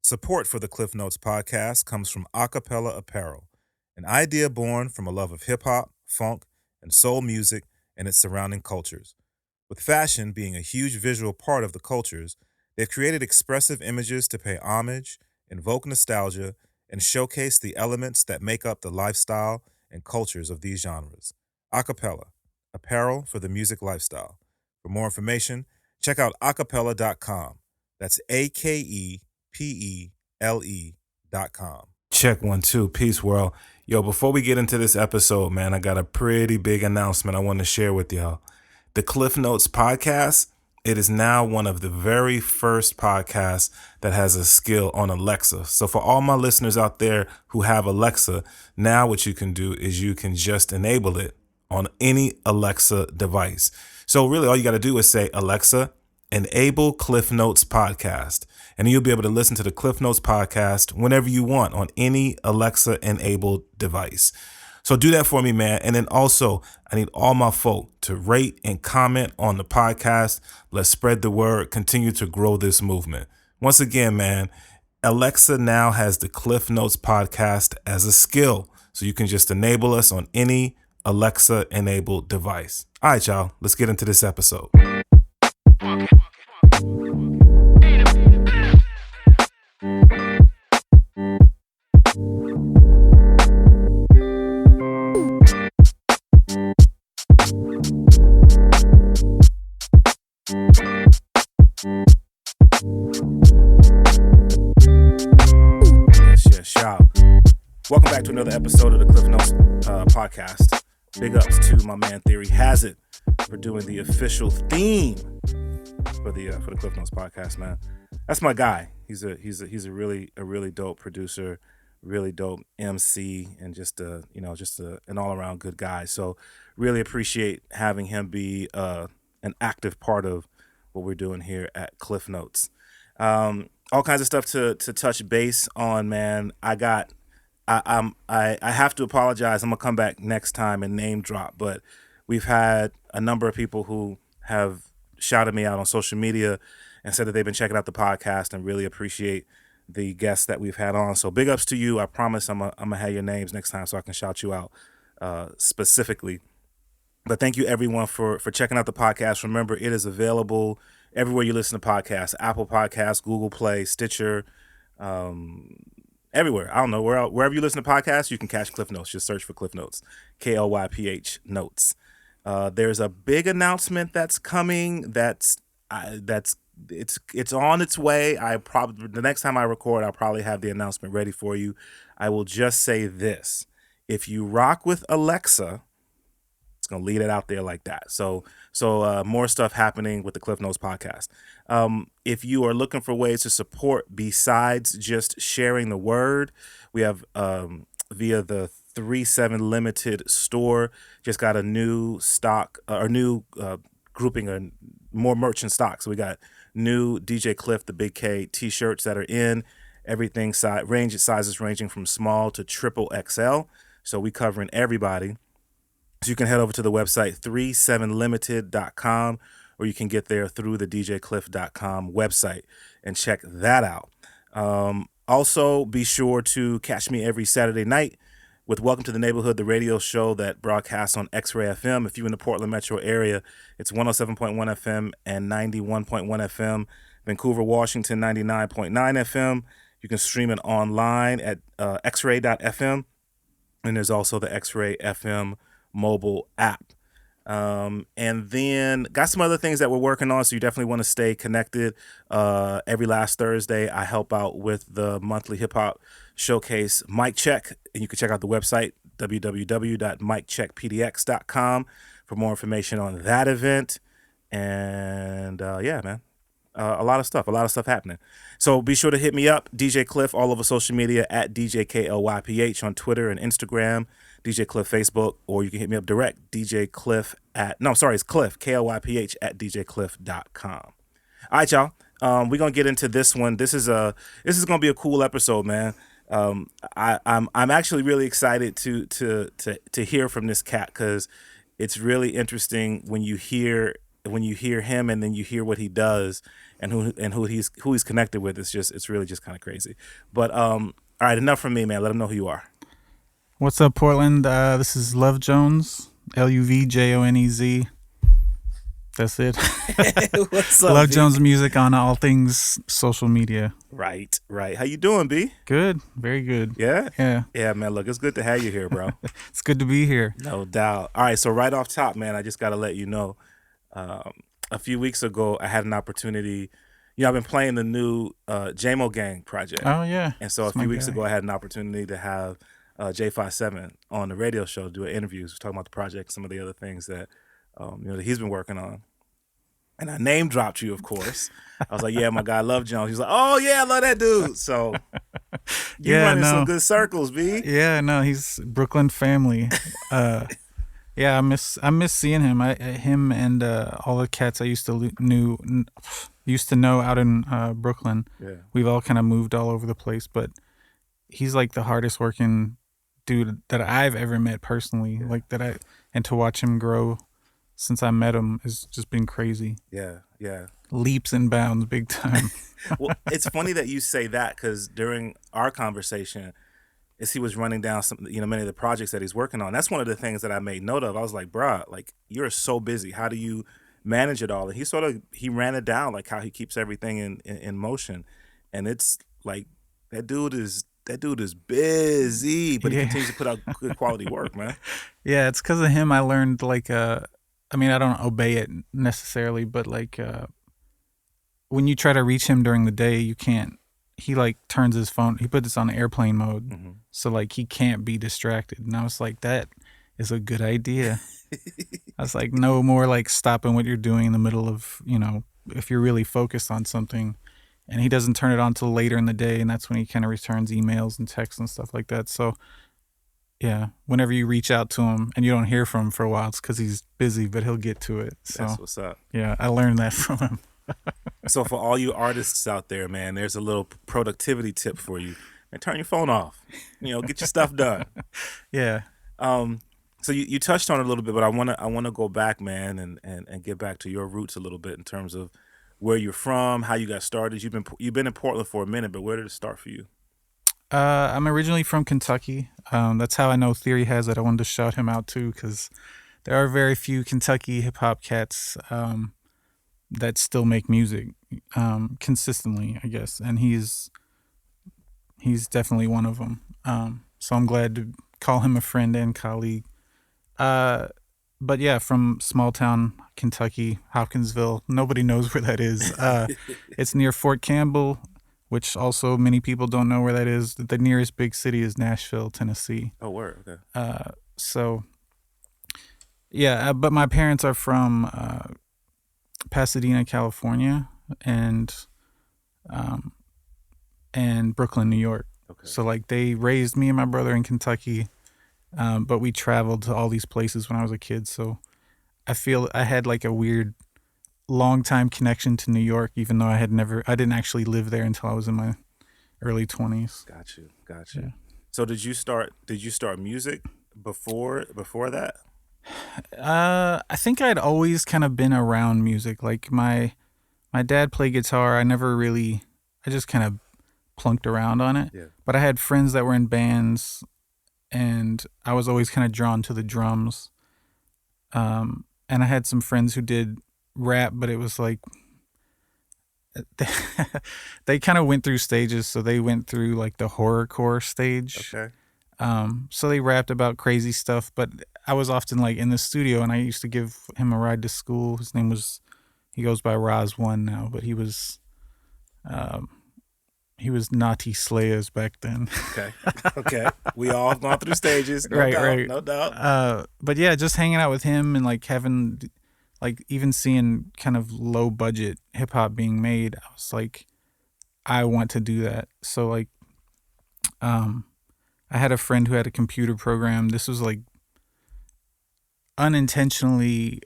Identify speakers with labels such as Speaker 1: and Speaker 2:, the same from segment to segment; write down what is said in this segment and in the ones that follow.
Speaker 1: Support for the Klyph Notes podcast comes from Acapella Apparel, an idea born from a love of hip-hop, funk, and soul music and its surrounding cultures. With fashion being a huge visual part of the cultures, they've created expressive images to pay homage, invoke nostalgia, and showcase the elements that make up the lifestyle and cultures of these genres. Acapella, apparel for the music lifestyle. For more information, check out acapella.com. That's AKEPELE.com. Check 1 2. Peace, world. Yo, before we get into this episode, man, I got a pretty big announcement I want to share with y'all. The Klyph Notes podcast, it is now one of the very first podcasts that has a skill on Alexa. So for all my listeners out there who have Alexa, now what you can do is you can just enable it on any Alexa device. So really all you got to do is say, Alexa, enable Klyph Notes podcast. And you'll be able to listen to the Klyph Notes podcast whenever you want on any Alexa enabled device. So do that for me, man. And then also, I need all my folk to rate and comment on the podcast. Let's spread the word, continue to grow this movement. Once again, man, Alexa now has the Klyph Notes podcast as a skill. So you can just enable us on any Alexa enabled device. All right, y'all, let's get into this episode. Welcome back to another episode of the Klyph Notes podcast. Big ups to my man Theory Has It for doing the official theme for the Klyph Notes podcast, man. That's my guy. He's a really dope producer, really dope MC, and just an all around good guy. So really appreciate having him be an active part of what we're doing here at Klyph Notes. All kinds of stuff to touch base on, man. I have to apologize. I'm gonna come back next time and name drop, but we've had a number of people who have shouted me out on social media and said that they've been checking out the podcast and really appreciate the guests that we've had on. So big ups to you. I promise I'm gonna have your names next time so I can shout you out specifically. But thank you everyone for checking out the podcast. Remember, it is available everywhere you listen to podcasts: Apple Podcasts, Google Play, Stitcher, everywhere. I don't know, wherever you listen to podcasts, you can catch Klyph Notes. Just search for Klyph Notes, Klyph Notes. There's a big announcement that's coming. It's on its way. The next time I record, I'll probably have the announcement ready for you. I will just say this: if you rock with Alexa, it's gonna lead it out there like that. So more stuff happening with the Klyph Notes podcast. If you are looking for ways to support besides just sharing the word, we have via the 3-7 Limited store just got a new stock or new grouping or more merch in stock. So we got new DJ Klyph the Big K t-shirts that are in everything sizes ranging from small to triple XL. So we covering everybody. So you can head over to the website 37limited.com, or you can get there through the djklyph.com website and check that out. Also, be sure to catch me every Saturday night with Welcome to the Neighborhood, the radio show that broadcasts on X-Ray FM. If you're in the Portland metro area, it's 107.1 FM and 91.1 FM. Vancouver, Washington, 99.9 FM. You can stream it online at xray.fm. And there's also the X-Ray FM mobile app. And then got some other things that we're working on, so you definitely want to stay connected. Every last Thursday, I help out with the monthly hip-hop showcase Mic Check, and you can check out the website, www.miccheckpdx.com, for more information on that event. And yeah, man, a lot of stuff happening. So be sure to hit me up, DJ Klyph, all over social media at DJKLYPH on Twitter and Instagram, DJ Klyph Facebook, or you can hit me up direct, it's Klyph, Klyph, at djklyph.com. All right, y'all. We're gonna get into this one. This is gonna be a cool episode, man. I'm actually really excited to hear from this cat, because it's really interesting when you hear him and then you hear what he does, and who he's connected with. It's really just kind of crazy. But all right, enough from me, man. Let them know who you are.
Speaker 2: What's up, Portland? This is Luvjonez, Luvjonez. That's it.
Speaker 1: What's up,
Speaker 2: Luvjonez music on all things social media.
Speaker 1: Right. How you doing, B?
Speaker 2: Good, very good.
Speaker 1: Yeah,
Speaker 2: Yeah.
Speaker 1: man. Look, it's good to have you here, bro.
Speaker 2: It's good to be here.
Speaker 1: No doubt. All right, so right off top, man, I just got to let you know. A few weeks ago, I had an opportunity. I've been playing the new JMO Gang project.
Speaker 2: Oh yeah.
Speaker 1: And so
Speaker 2: That's
Speaker 1: a few
Speaker 2: my
Speaker 1: weeks
Speaker 2: guy.
Speaker 1: ago, I had an opportunity to have J57 on the radio show, do an interview, talking about the project, some of the other things that that he's been working on. And I name dropped you, of course. I was like, yeah, my guy Luvjonez. He's like, oh yeah, I love that dude. So you running some good circles, B.
Speaker 2: Yeah, no, he's Brooklyn family. Yeah, I miss seeing him. Him and all the cats I used to know out in Brooklyn.
Speaker 1: Yeah.
Speaker 2: We've all kind of moved all over the place, but he's like the hardest working dude that I've ever met personally.
Speaker 1: Yeah.
Speaker 2: Like and to watch him grow since I met him has just been crazy.
Speaker 1: Yeah.
Speaker 2: Leaps and bounds, big time.
Speaker 1: Well, it's funny that you say that, because during our conversation, as he was running down many of the projects that he's working on, that's one of the things that I made note of. I was like, bruh, like, you're so busy. How do you manage it all? And he ran it down, like how he keeps everything in motion. And it's like, that dude is busy, but he continues to put out good quality work, man.
Speaker 2: Yeah, it's because of him I learned, like, I mean, I don't obey it necessarily, but like when you try to reach him during the day, you can't. He like turns his phone. He puts it on airplane mode, so like he can't be distracted. And I was like, that is a good idea. I was like, no more like stopping what you're doing in the middle of, if you're really focused on something. And he doesn't turn it on till later in the day, and that's when he kind of returns emails and texts and stuff like that. So yeah, whenever you reach out to him and you don't hear from him for a while, it's because he's busy, but he'll get to it. So
Speaker 1: that's what's up.
Speaker 2: Yeah, I learned that from him.
Speaker 1: So for all you artists out there, man, there's a little productivity tip for you. And turn your phone off. Get your stuff done.
Speaker 2: Yeah.
Speaker 1: So you touched on it a little bit, but I wanna go back, man, and get back to your roots a little bit in terms of where you're from, how you got started. You've been in Portland for a minute, but where did it start for you?
Speaker 2: I'm originally from Kentucky. That's how I know Theory has it. I wanted to shout him out too, because there are very few Kentucky hip hop cats that still make music consistently, I guess, and he's definitely one of them. So I'm glad to call him a friend and colleague. But yeah, from small town Kentucky, Hopkinsville. Nobody knows where that is. It's near Fort Campbell, which also many people don't know where that is. The nearest big city is Nashville, Tennessee.
Speaker 1: Oh, word. Okay.
Speaker 2: So yeah, but my parents are from Pasadena, California, and Brooklyn, New York.
Speaker 1: Okay.
Speaker 2: So like they raised me and my brother in Kentucky, but we traveled to all these places when I was a kid. So I feel I had like a weird long time connection to New York, even though I didn't actually live there until I was in my early 20s.
Speaker 1: Got you.
Speaker 2: Yeah.
Speaker 1: So did you start music before that?
Speaker 2: I think I'd always kind of been around music. Like my dad played guitar. I just kind of plunked around on it.
Speaker 1: Yeah.
Speaker 2: But I had friends that were in bands, and I was always kind of drawn to the drums. And I had some friends who did rap, but it was like they kind of went through stages. So they went through like the horrorcore stage.
Speaker 1: Okay.
Speaker 2: So they rapped about crazy stuff, but I was often like in the studio, and I used to give him a ride to school. He goes by Roz1 now, but he was Naughty Slayers back then.
Speaker 1: Okay. We all have gone through stages. No doubt.
Speaker 2: But yeah, just hanging out with him and like having, like even seeing kind of low budget hip hop being made, I was like, I want to do that. So like, I had a friend who had a computer program. This was like unintentionally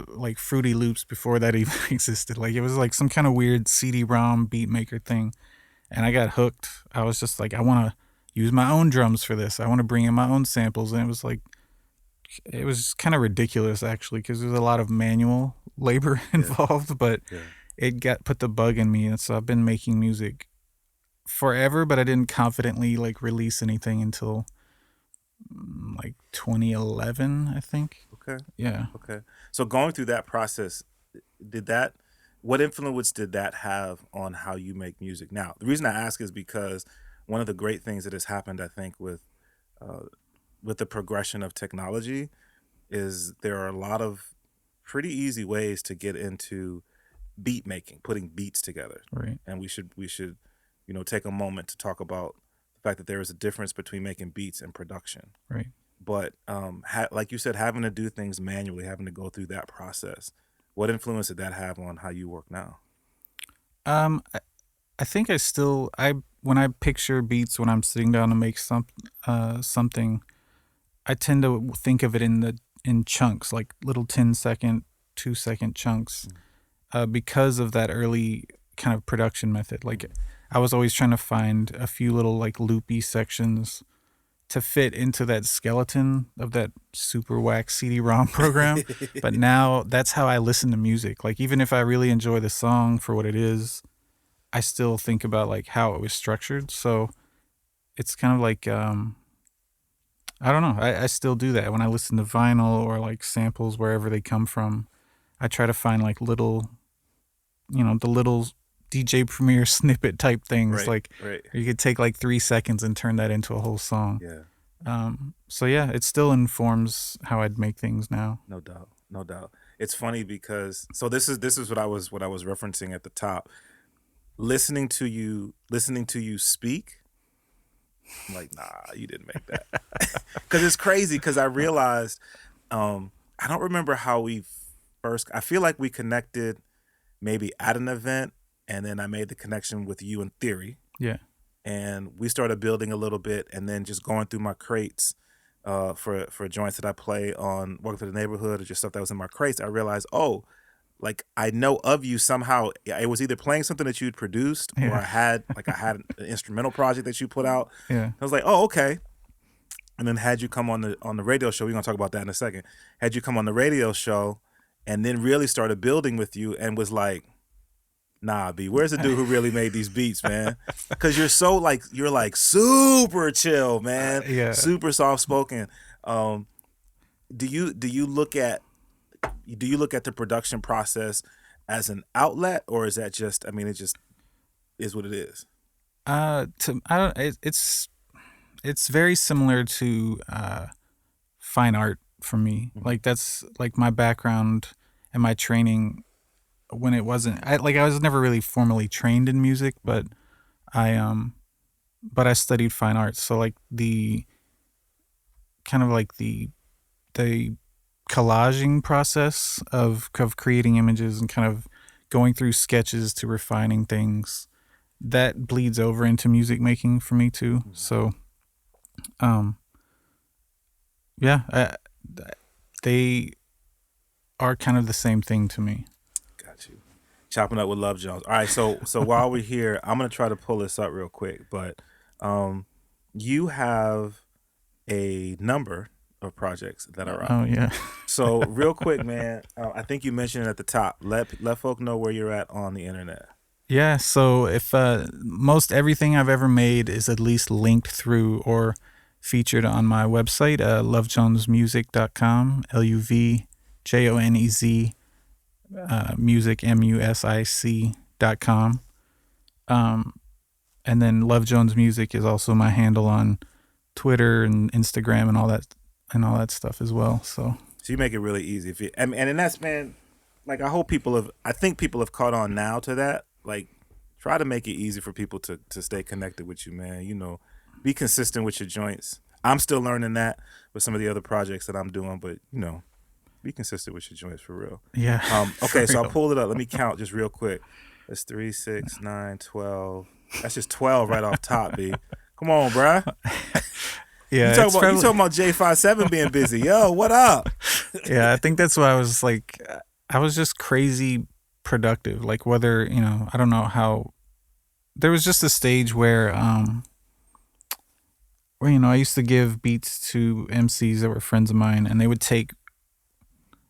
Speaker 2: like Fruity Loops before that even existed. Like it was like some kind of weird CD-ROM beat maker thing. And I got hooked. I was just like, I want to use my own drums for this. I want to bring in my own samples. And it was kind of ridiculous actually, because there's a lot of manual labor involved, but it got put the bug in me, and so I've been making music forever, but I didn't confidently like release anything until like 2011, I think.
Speaker 1: Okay.
Speaker 2: Yeah.
Speaker 1: Okay. So going through that process, did that what influence did that have on how you make music? Now, the reason I ask is because one of the great things that has happened, I think, uh, with the progression of technology is there are a lot of pretty easy ways to get into beat making, putting beats together.
Speaker 2: Right.
Speaker 1: And we should, take a moment to talk about the fact that there is a difference between making beats and production.
Speaker 2: Right.
Speaker 1: But like you said, having to do things manually, having to go through that process, what influence did that have on how you work now?
Speaker 2: I think I when I picture beats when I'm sitting down to make something, I tend to think of it in chunks, like little 10-second, 2-second chunks,
Speaker 1: Mm.
Speaker 2: because of that early kind of production method. Like I was always trying to find a few little like loopy sections to fit into that skeleton of that super whack CD-ROM program. But now that's how I listen to music. Like even if I really enjoy the song for what it is, I still think about like how it was structured. So it's kind of like I don't know. I still do that when I listen to vinyl or like samples wherever they come from. I try to find like little, the little DJ Premier snippet type things.
Speaker 1: Right,
Speaker 2: Like
Speaker 1: right.
Speaker 2: you could take like 3 seconds and turn that into a whole song.
Speaker 1: Yeah,
Speaker 2: So yeah, it still informs how I'd make things now.
Speaker 1: no doubt, no doubt. It's funny because so this is what I was referencing at the top. Listening to you speak, I'm like, nah, you didn't make that. Because it's crazy. Because I realized, I don't remember how we first. I feel like we connected maybe at an event, and then I made the connection with you in theory,
Speaker 2: Yeah.
Speaker 1: and we started building a little bit, and then just going through my crates, for joints that I play on Welcome to the Neighborhood or just stuff that was in my crates. I realized, oh, like I know of you somehow. It was either playing something that you'd produced, or
Speaker 2: Yeah.
Speaker 1: I had an instrumental project that you put out.
Speaker 2: Yeah.
Speaker 1: I was like, oh, okay. And then had you come on the radio show, we're gonna talk about that in a second. Had you come on the radio show, and then really started building with you, and was like, nah, B, where's the dude who really made these beats, man? Because you're like super chill, man,
Speaker 2: Yeah.
Speaker 1: super soft spoken. Um, do you look at the production process as an outlet, or is that just? I mean, it just is what it is.
Speaker 2: I don't. It's very similar to fine art for me.
Speaker 1: Mhm.
Speaker 2: Like that's like my background and my training when it wasn't. I was never really formally trained in music, but I but I studied fine arts. So like the kind of like the collaging process of creating images and kind of going through sketches to refining things that bleeds over into music making for me too.
Speaker 1: Mhm.
Speaker 2: So um yeah, they are kind of the same thing to me.
Speaker 1: Got you. Chopping up with Luvjonez. All right, so while we're here, I'm gonna try to pull this up real quick, but um, you have a number of projects that are out.
Speaker 2: Oh yeah.
Speaker 1: So real quick, man, I think you mentioned it at the top. Let folk know where you're at on the internet.
Speaker 2: Yeah, so if most everything I've ever made is at least linked through or featured on my website, luvjonesmusic.com, LUVJONEZ, music, MUSIC.com. And then Love Jones Music is also my handle on Twitter and Instagram and all that stuff as well. So
Speaker 1: So you make it really easy. If you, and that's, man, like I think people have caught on now to that. Like, try to make it easy for people to stay connected with you, man. Be consistent with your joints. I'm still learning that with some of the other projects that I'm doing, but be consistent with your joints for real.
Speaker 2: yeah, for
Speaker 1: Okay, so I
Speaker 2: real.
Speaker 1: pulled it up. Let me count just real quick. That's 3, 6, 9, 12. That's just 12 right off top, B. Come on, bruh. You
Speaker 2: Yeah,
Speaker 1: talking
Speaker 2: it's
Speaker 1: about you
Speaker 2: probably
Speaker 1: talking about J57 being busy. Yo, what up?
Speaker 2: yeah. I think that's why I was like, I was just crazy productive. Like whether I don't know how. There was just a stage where I used to give beats to MCs that were friends of mine, and they would take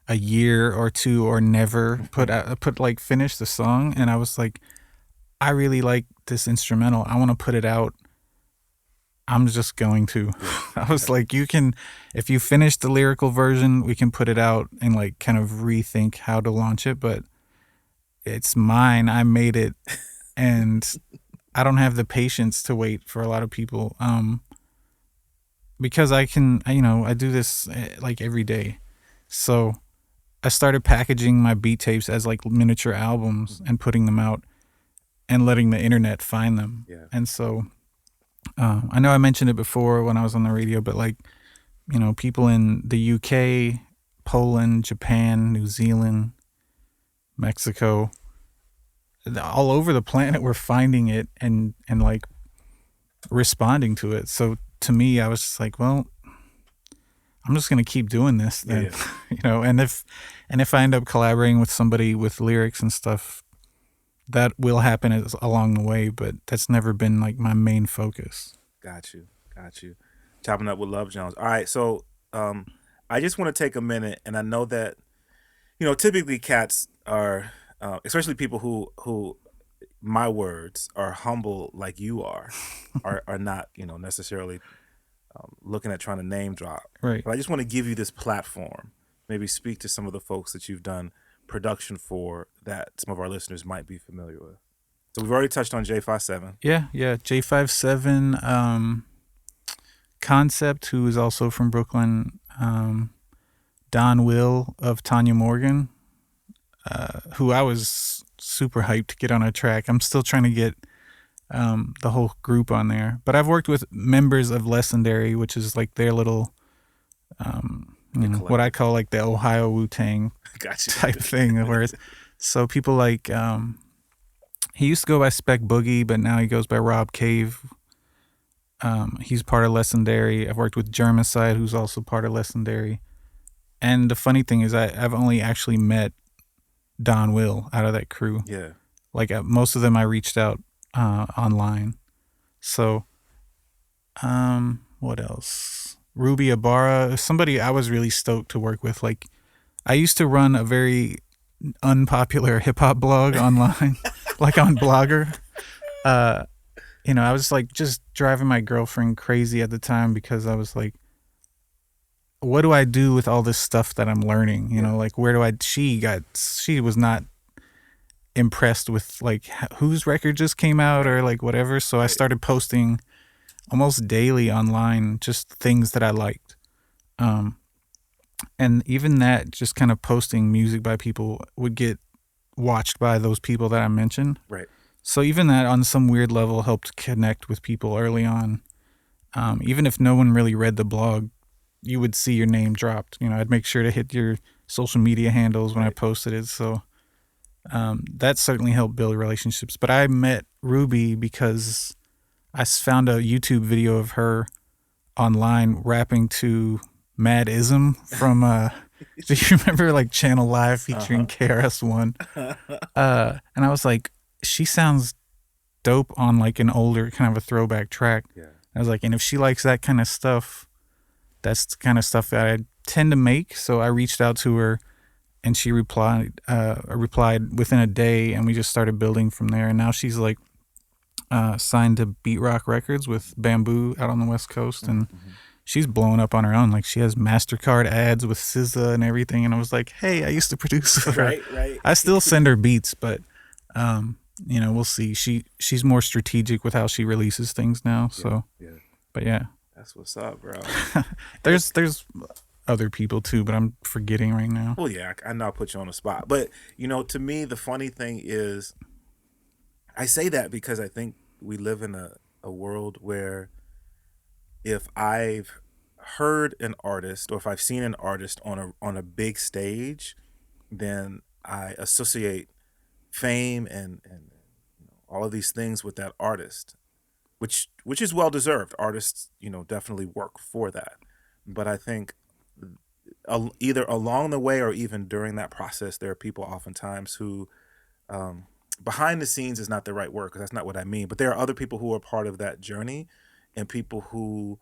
Speaker 2: a year or two or never put like finish the song, and I was like, I really like this instrumental. I want to put it out. I'm just going to.
Speaker 1: Yeah.
Speaker 2: I was like, you can, if you finish the lyrical version, we can put it out and like kind of rethink how to launch it. But it's mine. I made it, and I don't have the patience to wait for a lot of people. Because I do this like every day. So I started packaging my beat tapes as like miniature albums and putting them out and letting the internet find them.
Speaker 1: Yeah.
Speaker 2: And so I know I mentioned it before when I was on the radio, but like, people in the UK, Poland, Japan, New Zealand, Mexico, all over the planet were finding it and like responding to it. So to me, I was just like, well, I'm just gonna keep doing this then,
Speaker 1: Yeah.
Speaker 2: and if I end up collaborating with somebody with lyrics and stuff, that will happen along the way. But that's never been like my main focus.
Speaker 1: Got you. Got you. Chopping up with Luvjonez. All right. So I just want to take a minute, and I know that typically cats are, especially people who my words are humble like you are not necessarily looking at trying to name drop.
Speaker 2: Right.
Speaker 1: But I just want to give you this platform. Maybe speak to some of the folks that you've done production for that some of our listeners might be familiar with. So we've already touched on J57.
Speaker 2: Yeah. J57, Concept, who is also from Brooklyn. Don Will of Tanya Morgan, who I was super hyped to get on a track. I'm still trying to get the whole group on there. But I've worked with members of Legendary, which is like their little, what I call like the Ohio Wu-Tang
Speaker 1: Gotcha.
Speaker 2: type thing. So people like, he used to go by Spec Boogie, but now he goes by Rob Cave. He's part of Legendary. I've worked with Germicide, who's also part of Legendary. And the funny thing is I've only actually met Don Will out of that crew.
Speaker 1: Yeah.
Speaker 2: Like most of them I reached out online. So, what else? Ruby Ibarra, somebody I was really stoked to work with. Like, I used to run a very unpopular hip hop blog online, like on Blogger. I was like just driving my girlfriend crazy at the time because I was like, what do I do with all this stuff that I'm learning? Like where do she was not impressed with like whose record just came out or like whatever. So I started posting almost daily online, just things that I liked. And even that, just kind of posting music by people would get watched by those people that I mentioned.
Speaker 1: Right.
Speaker 2: So even that on some weird level helped connect with people early on. Even if no one really read the blog, you would see your name dropped. I'd make sure to hit your social media handles when I posted it. So that certainly helped build relationships. But I met Ruby because I found a YouTube video of her online rapping to Mad Ism from, do you remember like Channel Live featuring KRS-One? And I was like, she sounds dope on like an older kind of a throwback track.
Speaker 1: Yeah.
Speaker 2: I was like, and if she likes that kind of stuff, that's the kind of stuff that I tend to make. So I reached out to her, and she replied within a day, and we just started building from there. And now she's like signed to Beat Rock Records with Bamboo out on the West Coast, and she's blowing up on her own. Like she has MasterCard ads with SZA and everything. And I was like, hey, I used to produce for her.
Speaker 1: Right.
Speaker 2: I still send her beats, but we'll see. She's more strategic with how she releases things now. So, but yeah.
Speaker 1: That's what's up, bro.
Speaker 2: There's other people too, but I'm forgetting right now.
Speaker 1: Well, yeah, I know I put you on the spot. But, to me, the funny thing is, I say that because I think we live in a world where if I've heard an artist or if I've seen an artist on a big stage, then I associate fame and all of these things with that artist. Which is well deserved. Artists, definitely work for that. But I think either along the way or even during that process, there are people oftentimes who, behind the scenes is not the right word because that's not what I mean. But there are other people who are part of that journey, and people who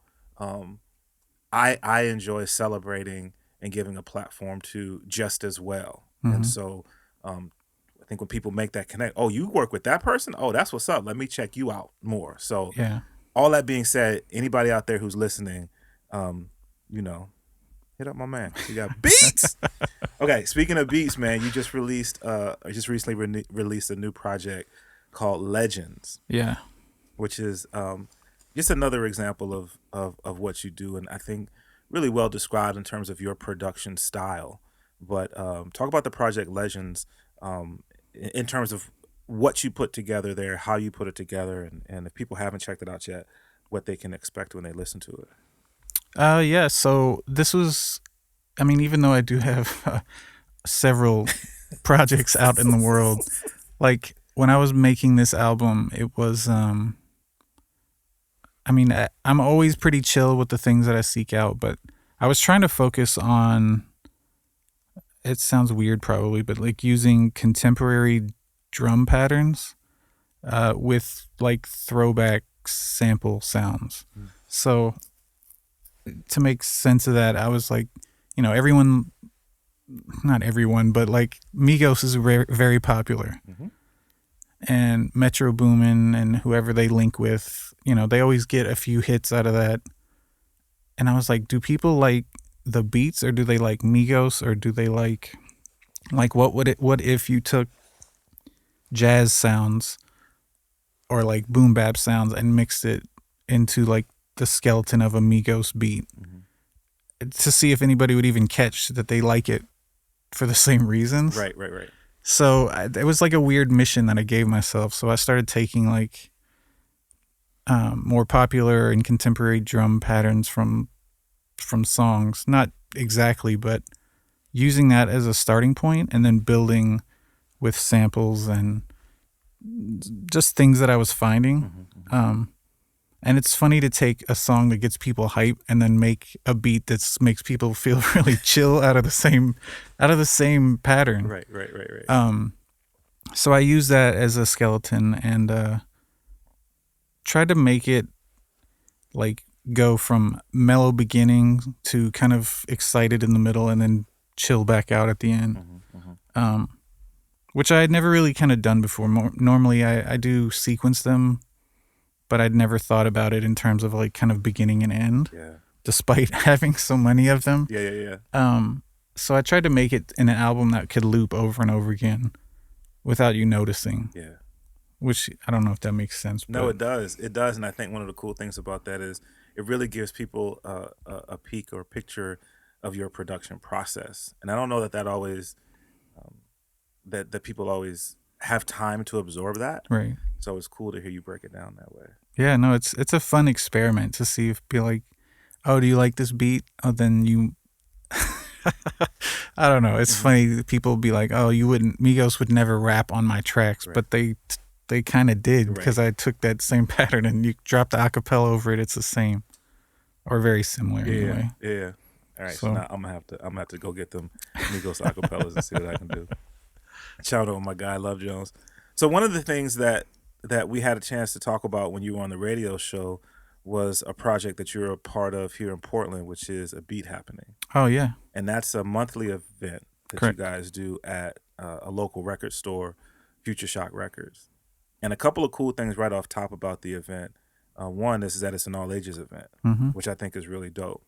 Speaker 1: I enjoy celebrating and giving a platform to just as well.
Speaker 2: Mm-hmm.
Speaker 1: And so I think when people make that connect, oh, you work with that person? Oh, that's what's up. Let me check you out more. So
Speaker 2: Yeah.
Speaker 1: all that being said, anybody out there who's listening, you know, hit up my man. You got beats. Okay, speaking of beats, man, you just recently released a new project called Legends,
Speaker 2: Yeah.
Speaker 1: which is just another example of what you do, and I think really well described in terms of your production style. But talk about the project Legends in terms of what you put together there, how you put it together, and if people haven't checked it out yet, what they can expect when they listen to it.
Speaker 2: Yeah. So this was, I mean, even though I do have several projects out in the world, like when I was making this album, it was, I mean, I'm always pretty chill with the things that I seek out, but I was trying to focus on, it sounds weird probably, but like using contemporary drum patterns with like throwback sample sounds. So to make sense of that, I was like, everyone, not everyone, but like Migos is very popular.
Speaker 1: Mm-hmm.
Speaker 2: And Metro Boomin and whoever they link with, they always get a few hits out of that. And I was like, do people like the beats, or do they like Migos, or do they like what if you took jazz sounds or like boom bap sounds and mixed it into like the skeleton of a Migos beat, to see if anybody would even catch that they like it for the same reasons.
Speaker 1: Right.
Speaker 2: So it was like a weird mission that I gave myself. So I started taking like more popular and contemporary drum patterns from songs, not exactly, but using that as a starting point, and then building with samples and just things that I was finding. And it's funny to take a song that gets people hype and then make a beat that makes people feel really chill out of the same pattern.
Speaker 1: Right.
Speaker 2: So I use that as a skeleton and tried to make it like go from mellow beginning to kind of excited in the middle and then chill back out at the end. Which I had never really kind of done before. Normally I do sequence them, but I'd never thought about it in terms of like kind of beginning and end.
Speaker 1: Yeah.
Speaker 2: Despite having so many of them.
Speaker 1: Yeah.
Speaker 2: So I tried to make it in an album that could loop over and over again without you noticing.
Speaker 1: Yeah.
Speaker 2: Which I don't know if that makes sense.
Speaker 1: No, it does. It does, and I think one of the cool things about that is it really gives people a peek or a picture of your production process. And I don't know that always that people always have time to absorb that.
Speaker 2: Right.
Speaker 1: So it's cool to hear you break it down that way.
Speaker 2: Yeah, no, it's a fun experiment to see if be like, oh, do you like this beat? Oh, then you. I don't know. It's funny. People be like, oh, Migos would never rap on my tracks,
Speaker 1: Right.
Speaker 2: but they kind of did, because I took that same pattern and you drop the acapella over it. It's the same, or very similar anyway.
Speaker 1: Yeah. All right. So now I'm gonna have to go get them Migos acapellas and see what I can do. Shout out to my guy Luvjonez. So one of the things that we had a chance to talk about when you were on the radio show was a project that you're a part of here in Portland, which is A Beat Happening.
Speaker 2: Oh yeah.
Speaker 1: And that's a monthly event that
Speaker 2: Correct.
Speaker 1: you guys do at a local record store, Future Shock Records. And a couple of cool things right off top about the event. One is that it's an all ages event, which I think is really dope.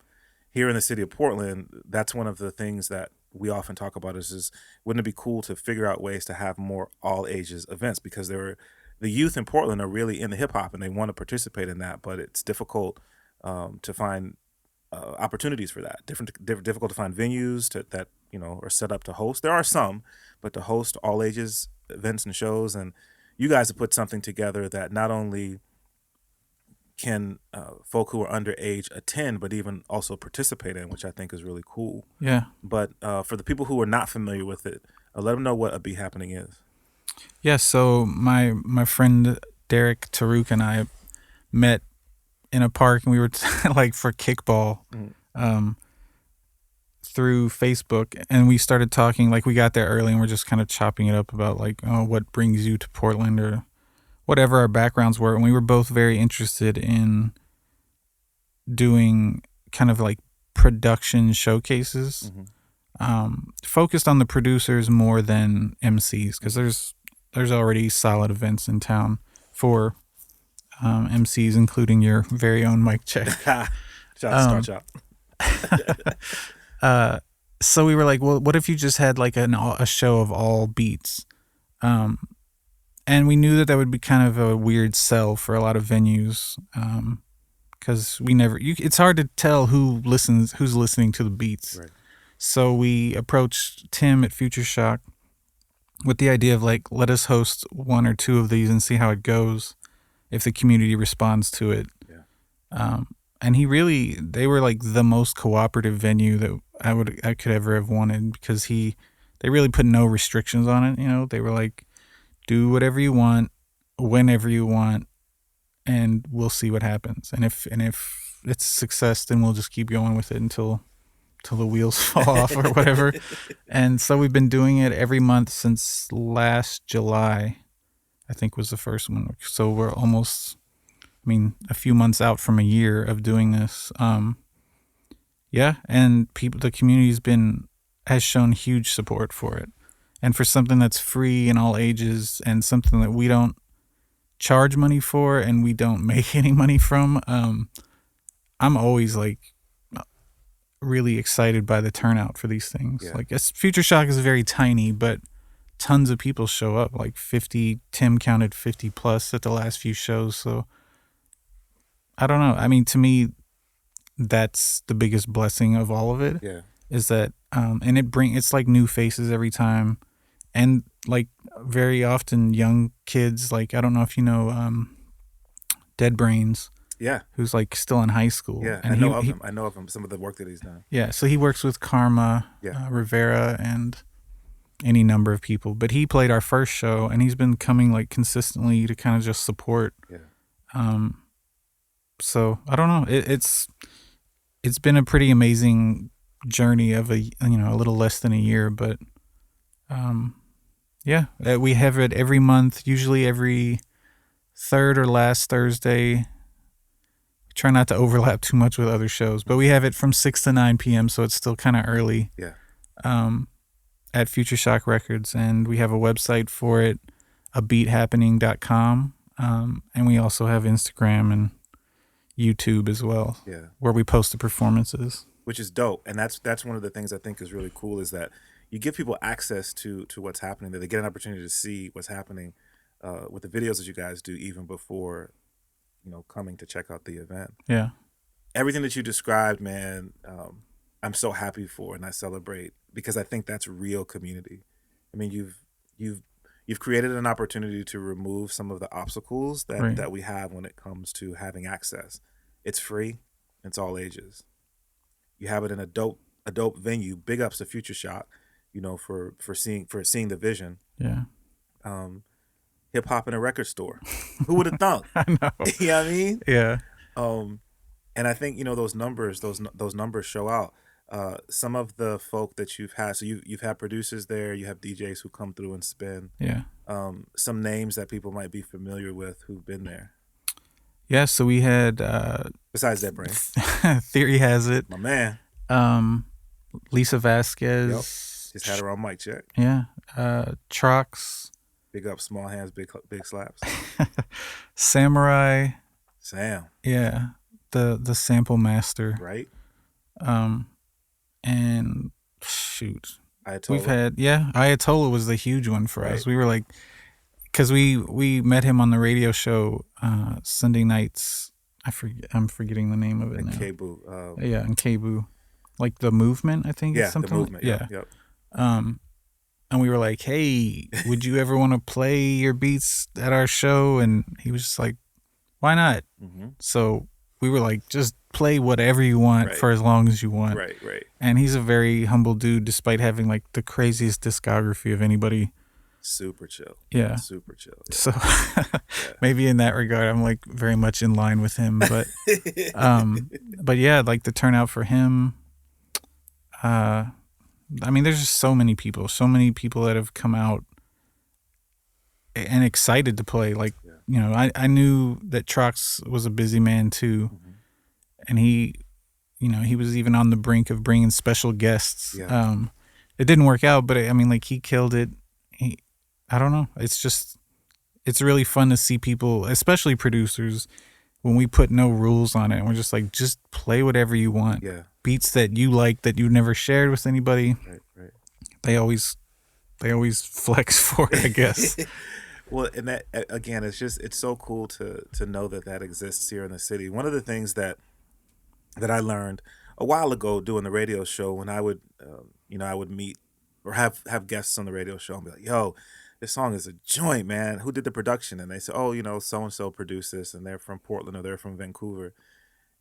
Speaker 1: Here in the city of Portland, that's one of the things that we often talk about is wouldn't it be cool to figure out ways to have more all ages events, because the youth in Portland are really into hip hop and they want to participate in that, but it's difficult to find opportunities for that. Difficult to find venues that are set up to host. There are some, but to host all ages events and shows, and you guys have put something together that not only can folk who are underage attend, but even also participate in, which I think is really cool.
Speaker 2: Yeah.
Speaker 1: But for the people who are not familiar with it, let them know what A Beat Happening is.
Speaker 2: Yeah. So my friend Derek Taruk and I met in a park, and we were like for kickball through Facebook, and we started talking. Like we got there early, and we're just kind of chopping it up about like, oh, what brings you to Portland or whatever our backgrounds were, and we were both very interested in doing kind of like production showcases, focused on the producers more than MCs, because there's already solid events in town for MCs, including your very own mic check.
Speaker 1: Star Chop.
Speaker 2: So we were like, well, what if you just had like a show of all beats? And we knew that would be kind of a weird sell for a lot of venues, because it's hard to tell who's listening to the beats.
Speaker 1: Right.
Speaker 2: So we approached Tim at Future Shock with the idea of like, let us host one or two of these and see how it goes, if the community responds to it.
Speaker 1: Yeah.
Speaker 2: And they were like the most cooperative venue that I could ever have wanted, because they really put no restrictions on it. You know, they were like, do whatever you want, whenever you want, and we'll see what happens. And if it's a success, then we'll just keep going with it until the wheels fall off or whatever. And so we've been doing it every month since last July, I think was the first one. So we're almost, a few months out from a year of doing this. Yeah, and the community's has shown huge support for it. And for something that's free in all ages, and something that we don't charge money for and we don't make any money from, I'm always like really excited by the turnout for these things.
Speaker 1: Yeah.
Speaker 2: Like, Future Shock is very tiny, but tons of people show up, like 50. Tim counted 50 plus at the last few shows. So I don't know. To me, that's the biggest blessing of all of it.
Speaker 1: Yeah.
Speaker 2: Is that, and it's like new faces every time, and like very often young kids. Like, I don't know if you know, Dead Brains.
Speaker 1: Yeah.
Speaker 2: Who's like still in high school.
Speaker 1: Yeah,
Speaker 2: and
Speaker 1: I know of him. Some of the work that he's done.
Speaker 2: Yeah, so he works with Karma, Rivera, and any number of people. But he played our first show, and he's been coming like consistently to kind of just support.
Speaker 1: Yeah.
Speaker 2: So I don't know. It's been a pretty amazing journey of a little less than a year, but yeah, we have it every month, usually every third or last Thursday. Try not to overlap too much with other shows, but we have it from 6 to 9 p.m., so it's still kind of early.
Speaker 1: Yeah.
Speaker 2: At Future Shock Records, and we have a website for it, abeathappening.com, and we also have Instagram and YouTube as well.
Speaker 1: Yeah.
Speaker 2: Where we post the performances.
Speaker 1: Which is dope, and that's one of the things I think is really cool, is that you give people access to what's happening, that they get an opportunity to see what's happening with the videos that you guys do, even before coming to check out the event.
Speaker 2: Yeah.
Speaker 1: Everything that you described, man, I'm so happy for, and I celebrate, because I think that's real community. You've created an opportunity to remove some of the obstacles that we have when it comes to having access. It's free. It's all ages. You have it in a dope venue. Big ups to Future Shock, for seeing the vision.
Speaker 2: Yeah.
Speaker 1: Hip hop in a record store. Who would have thought?
Speaker 2: I know.
Speaker 1: You know what I mean?
Speaker 2: Yeah.
Speaker 1: And I think those numbers show out. Some of the folk that you've had. So you've had producers there. You have DJs who come through and spin.
Speaker 2: Yeah.
Speaker 1: Some names that people might be familiar with who've been there.
Speaker 2: Yeah. So we had
Speaker 1: besides Dead Brains,
Speaker 2: Theory Has It.
Speaker 1: My man.
Speaker 2: Lisa Vasquez.
Speaker 1: Yep. Just had her on mic check.
Speaker 2: Yeah. Trox.
Speaker 1: Big up, small hands, big slaps.
Speaker 2: Samurai.
Speaker 1: Sam.
Speaker 2: Yeah. The sample master.
Speaker 1: Right.
Speaker 2: And shoot.
Speaker 1: Ayatollah.
Speaker 2: We've had, Ayatollah was the huge one for us. We were like, because we met him on the radio show Sunday nights. I'm forgetting the name of it now.
Speaker 1: Kebu.
Speaker 2: In Kebu. Like The Movement, I think.
Speaker 1: Yeah,
Speaker 2: something
Speaker 1: The Movement.
Speaker 2: Yep.
Speaker 1: Yep.
Speaker 2: And we were like, hey, would you ever want to play your beats at our show? And he was just like, why not? Mm-hmm. So we were like, just play whatever you want for as long as you want.
Speaker 1: Right.
Speaker 2: And he's a very humble dude, despite having like the craziest discography of anybody.
Speaker 1: Super chill.
Speaker 2: Yeah.
Speaker 1: Super chill. Yeah.
Speaker 2: So maybe in that regard, I'm like very much in line with him. But yeah, like the turnout for him. There's just so many people that have come out and excited to play. Like, I knew that Trox was a busy man too. Mm-hmm. And he was even on the brink of bringing special guests.
Speaker 1: Yeah.
Speaker 2: It didn't work out, but I mean, like, he killed it. I don't know. It's really fun to see people, especially producers, when we put no rules on it and we're just like, just play whatever you want.
Speaker 1: Yeah.
Speaker 2: Beats that you like that you never shared with anybody.
Speaker 1: Right.
Speaker 2: They always flex for it, I guess.
Speaker 1: Well, and that again, it's so cool to know that exists here in the city. One of the things that I learned a while ago doing the radio show, when I would I would meet or have guests on the radio show and be like, "Yo, this song is a joint, man. Who did the production?" And they say, "Oh, so and so produced this, and they're from Portland or they're from Vancouver."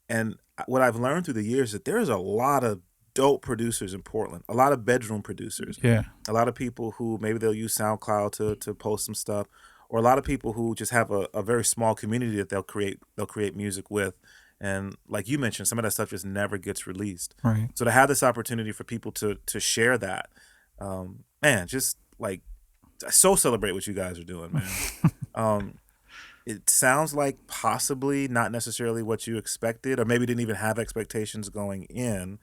Speaker 1: And what I've learned through the years is that there's a lot of dope producers in Portland, a lot of bedroom producers,
Speaker 2: Yeah.
Speaker 1: a lot of people who maybe they'll use SoundCloud to post some stuff, or a lot of people who just have a very small community that they'll create music with. And like you mentioned, some of that stuff just never gets released.
Speaker 2: Right.
Speaker 1: So to have this opportunity for people to share that, man, just like I so celebrate what you guys are doing, man. It sounds like possibly not necessarily what you expected, or maybe didn't even have expectations going in.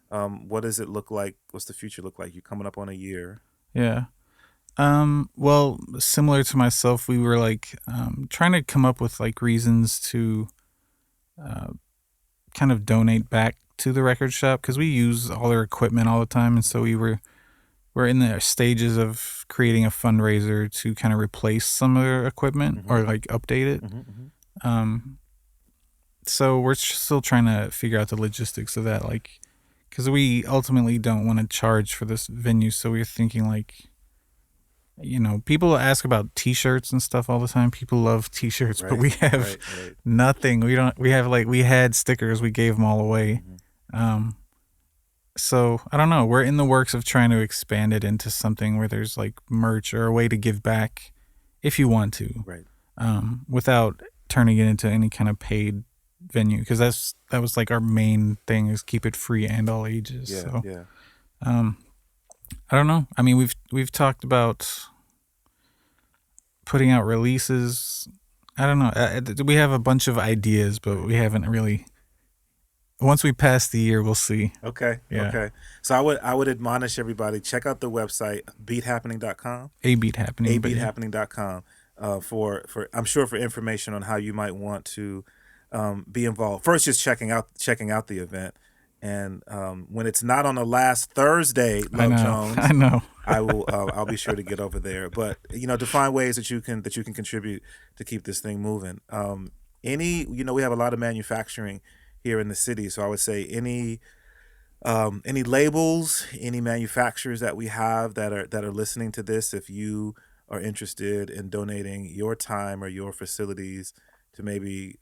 Speaker 1: What does it look like? What's the future look like? You're coming up on a year.
Speaker 2: Yeah. Well, similar to myself, we were like trying to come up with like reasons to kind of donate back to the record shop, because we use all their equipment all the time, and so we're in the stages of creating a fundraiser to kind of replace some of their equipment or like update it. So we're still trying to figure out the logistics of that, like, because we ultimately don't want to charge for this venue. So we're thinking like, people ask about T-shirts and stuff all the time. People love T-shirts, but we have nothing. We had stickers. We gave them all away. So I don't know. We're in the works of trying to expand it into something where there's like merch or a way to give back if you want to, without turning it into any kind of paid venue. Because that was like our main thing, is keep it free and all ages. I don't know. I mean, we've talked about putting out releases. I don't know. We have a bunch of ideas, but we haven't really. Once we pass the year, we'll see.
Speaker 1: Okay.
Speaker 2: Yeah.
Speaker 1: Okay. So I would admonish everybody, check out the website, beathappening.com.
Speaker 2: abeathappening.com.
Speaker 1: For I'm sure for information on how you might want to be involved. First, just checking out the event. And when it's not on the last Thursday, Jones,
Speaker 2: I know.
Speaker 1: I will. I'll be sure to get over there. But to find ways that you can contribute to keep this thing moving. We have a lot of manufacturing here in the city, so I would say any labels, any manufacturers that we have that are listening to this, if you are interested in donating your time or your facilities to maybe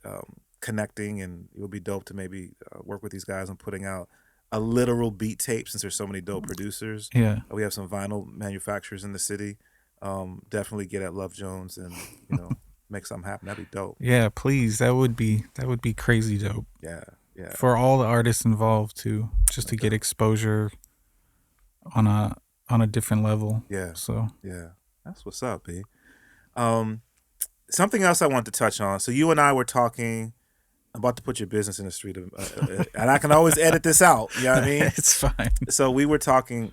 Speaker 1: connecting, and it would be dope to maybe work with these guys on putting out a literal beat tape, since there's so many dope producers.
Speaker 2: Yeah.
Speaker 1: We have some vinyl manufacturers in the city. Definitely get at Luvjonez and make something happen. That'd be dope.
Speaker 2: Yeah, please. That would be crazy dope.
Speaker 1: Yeah.
Speaker 2: For all the artists involved too, just to get exposure on a different level.
Speaker 1: Yeah.
Speaker 2: So
Speaker 1: yeah, that's what's up, B. Something else I want to touch on. So you and I were talking. I'm about to put your business in the street, and I can always edit this out. You know what I mean?
Speaker 2: It's fine.
Speaker 1: So we were talking.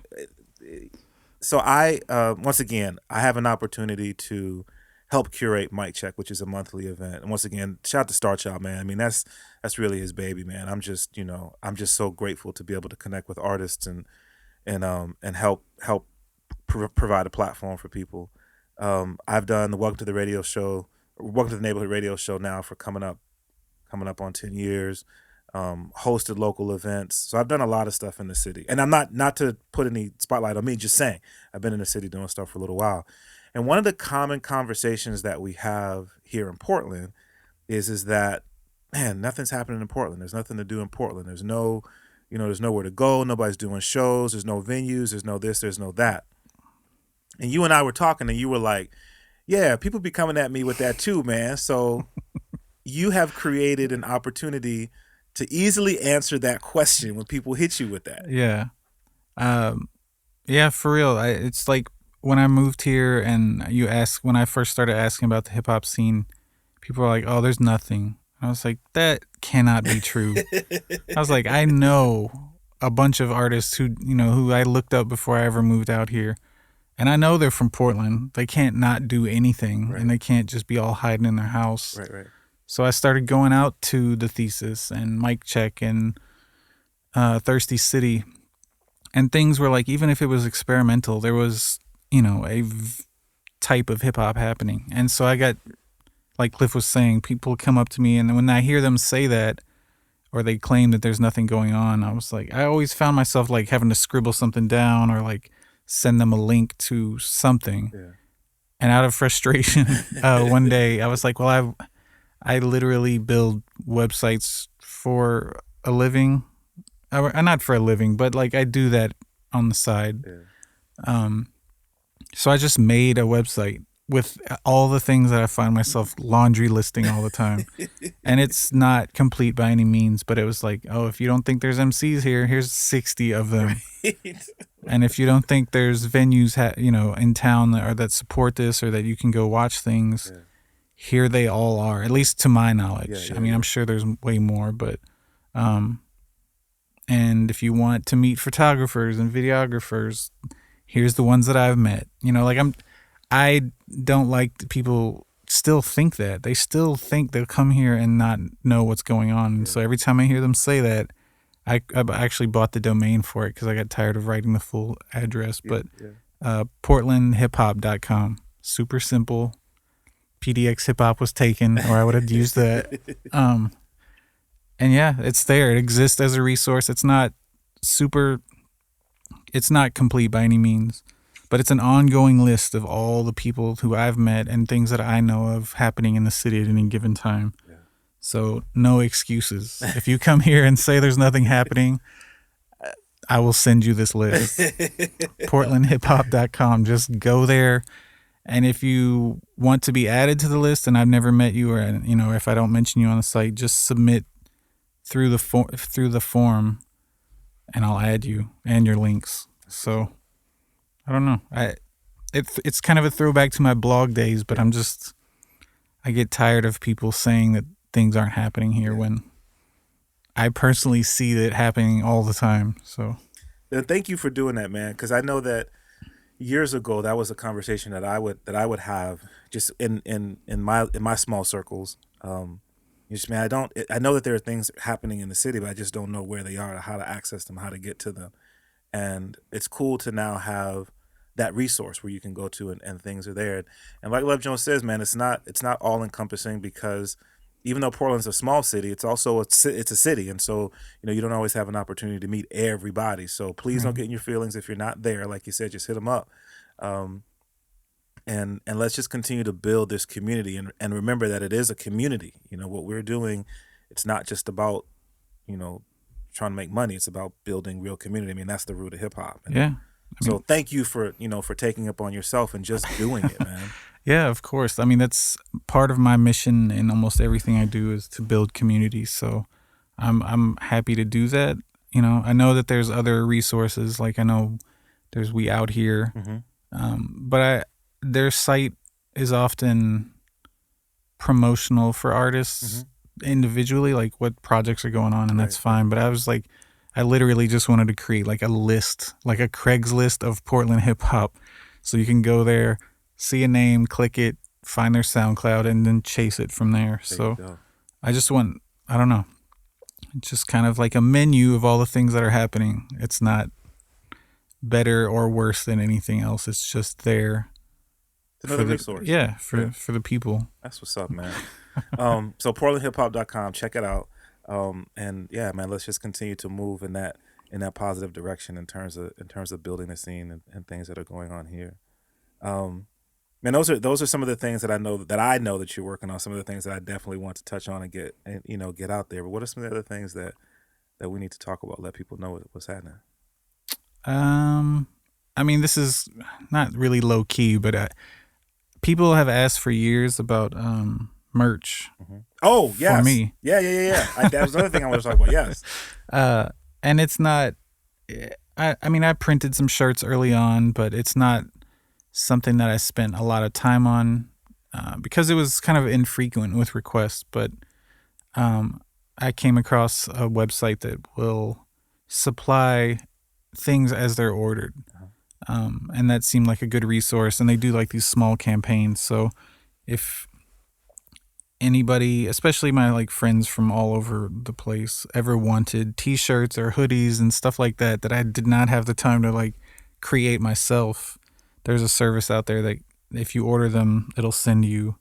Speaker 1: So I once again, I have an opportunity to help curate Mic Check, which is a monthly event. And once again, shout out to Star Child, man. I mean, that's really his baby, man. I'm just so grateful to be able to connect with artists and help provide a platform for people. I've done the Welcome to the Neighborhood radio show now for coming up on 10 years. Hosted local events. So I've done a lot of stuff in the city. And I'm not to put any spotlight on me, just saying I've been in the city doing stuff for a little while. And one of the common conversations that we have here in Portland is that, man, nothing's happening in Portland. There's nothing to do in Portland. There's there's nowhere to go. Nobody's doing shows. There's no venues. There's no this. There's no that. And you and I were talking, and you were like, yeah, people be coming at me with that too, man. So you have created an opportunity to easily answer that question when people hit you with that.
Speaker 2: Yeah. Yeah, for real. It's like when I moved here and when I first started asking about the hip hop scene, people were like, oh, there's nothing. I was like, that cannot be true. I was like, I know a bunch of artists who I looked up before I ever moved out here. And I know they're from Portland. They can't not do anything,
Speaker 1: Right.
Speaker 2: and they can't just be all hiding in their house.
Speaker 1: Right.
Speaker 2: So I started going out to the Thesis and Mic Check and Thirsty City. And things were like, even if it was experimental, there was, a type of hip hop happening. And so I got, like Klyph was saying, people come up to me, and when I hear them say that, or they claim that there's nothing going on, I was like, I always found myself like having to scribble something down or like send them a link to something.
Speaker 1: Yeah.
Speaker 2: And out of frustration, one day I was like, well, I literally build websites for a living. Not for a living, but like I do that on the side.
Speaker 1: Yeah.
Speaker 2: So I just made a website with all the things that I find myself laundry listing all the time. And it's not complete by any means, but it was like, oh, if you don't think there's MCs here, here's 60 of them. Right. And if you don't think there's venues, in town that support this or that you can go watch things, yeah, here they all are, at least to my knowledge. Yeah, I mean, I'm sure there's way more, but, and if you want to meet photographers and videographers, here's the ones that I've met. I don't like people still think that. They still think they'll come here and not know what's going on. And so every time I hear them say that, I actually bought the domain for it because I got tired of writing the full address. But portlandhiphop.com. Super simple. PDX Hip Hop was taken, or I would have used that. And yeah, it's there. It exists as a resource. It's not complete by any means, but it's an ongoing list of all the people who I've met and things that I know of happening in the city at any given time. Yeah. So no excuses. If you come here and say there's nothing happening, I will send you this list. portlandhiphop.com. Just go there. And if you want to be added to the list and I've never met you, or if I don't mention you on the site, just submit through the form, and I'll add you and your links. So I don't know. It's kind of a throwback to my blog days, but I get tired of people saying that things aren't happening here when I personally see it happening all the time. So
Speaker 1: thank you for doing that, man, because I know that years ago that was a conversation that I would have just in my small circles. I know that there are things happening in the city, but I just don't know where they are, how to access them, how to get to them. And it's cool to now have that resource where you can go to and things are there. And like Luvjonez says, man, it's not all encompassing, because even though Portland's a small city, it's also it's a city. And so, you don't always have an opportunity to meet everybody. So please don't get in your feelings if you're not there. Like you said, just hit them up. And let's just continue to build this community and remember that it is a community. What we're doing, it's not just about, trying to make money. It's about building real community. I mean, that's the root of hip hop.
Speaker 2: Yeah.
Speaker 1: So thank you for taking up on yourself and just doing it, man.
Speaker 2: Yeah, of course. I mean, that's part of my mission in almost everything I do is to build communities. So I'm happy to do that. I know that there's other resources. Like I know there's We Out Here, but their site is often promotional for artists individually, like what projects are going on, and that's fine. But I was like, I literally just wanted to create like a list, like a Craigslist of Portland hip hop. So you can go there, see a name, click it, find their SoundCloud, and then chase it from there. So I just want, I don't know, just kind of like a menu of all the things that are happening. It's not better or worse than anything else. It's just there.
Speaker 1: Another resource.
Speaker 2: Yeah, for the people.
Speaker 1: That's what's up, man. So portlandhiphop.com, check it out. And yeah, man, let's just continue to move in that positive direction in terms of building the scene and things that are going on here. Man, those are some of the things that I know that you're working on. Some of the things that I definitely want to touch on and get out there. But what are some of the other things that we need to talk about? Let people know what's happening.
Speaker 2: I mean, this is not really low key, but people have asked for years about merch.
Speaker 1: Oh, yes.
Speaker 2: For me.
Speaker 1: Yeah. That was another thing I wanted to talk about, yes.
Speaker 2: And it's not, I mean, I printed some shirts early on, but it's not something that I spent a lot of time on because it was kind of infrequent with requests. But I came across a website that will supply things as they're ordered.
Speaker 1: Uh-huh.
Speaker 2: And that seemed like a good resource. And they do like these small campaigns. So if anybody, especially my like friends from all over the place, ever wanted t-shirts or hoodies and stuff like that I did not have the time to like create myself, there's a service out there that if you order them, it'll send you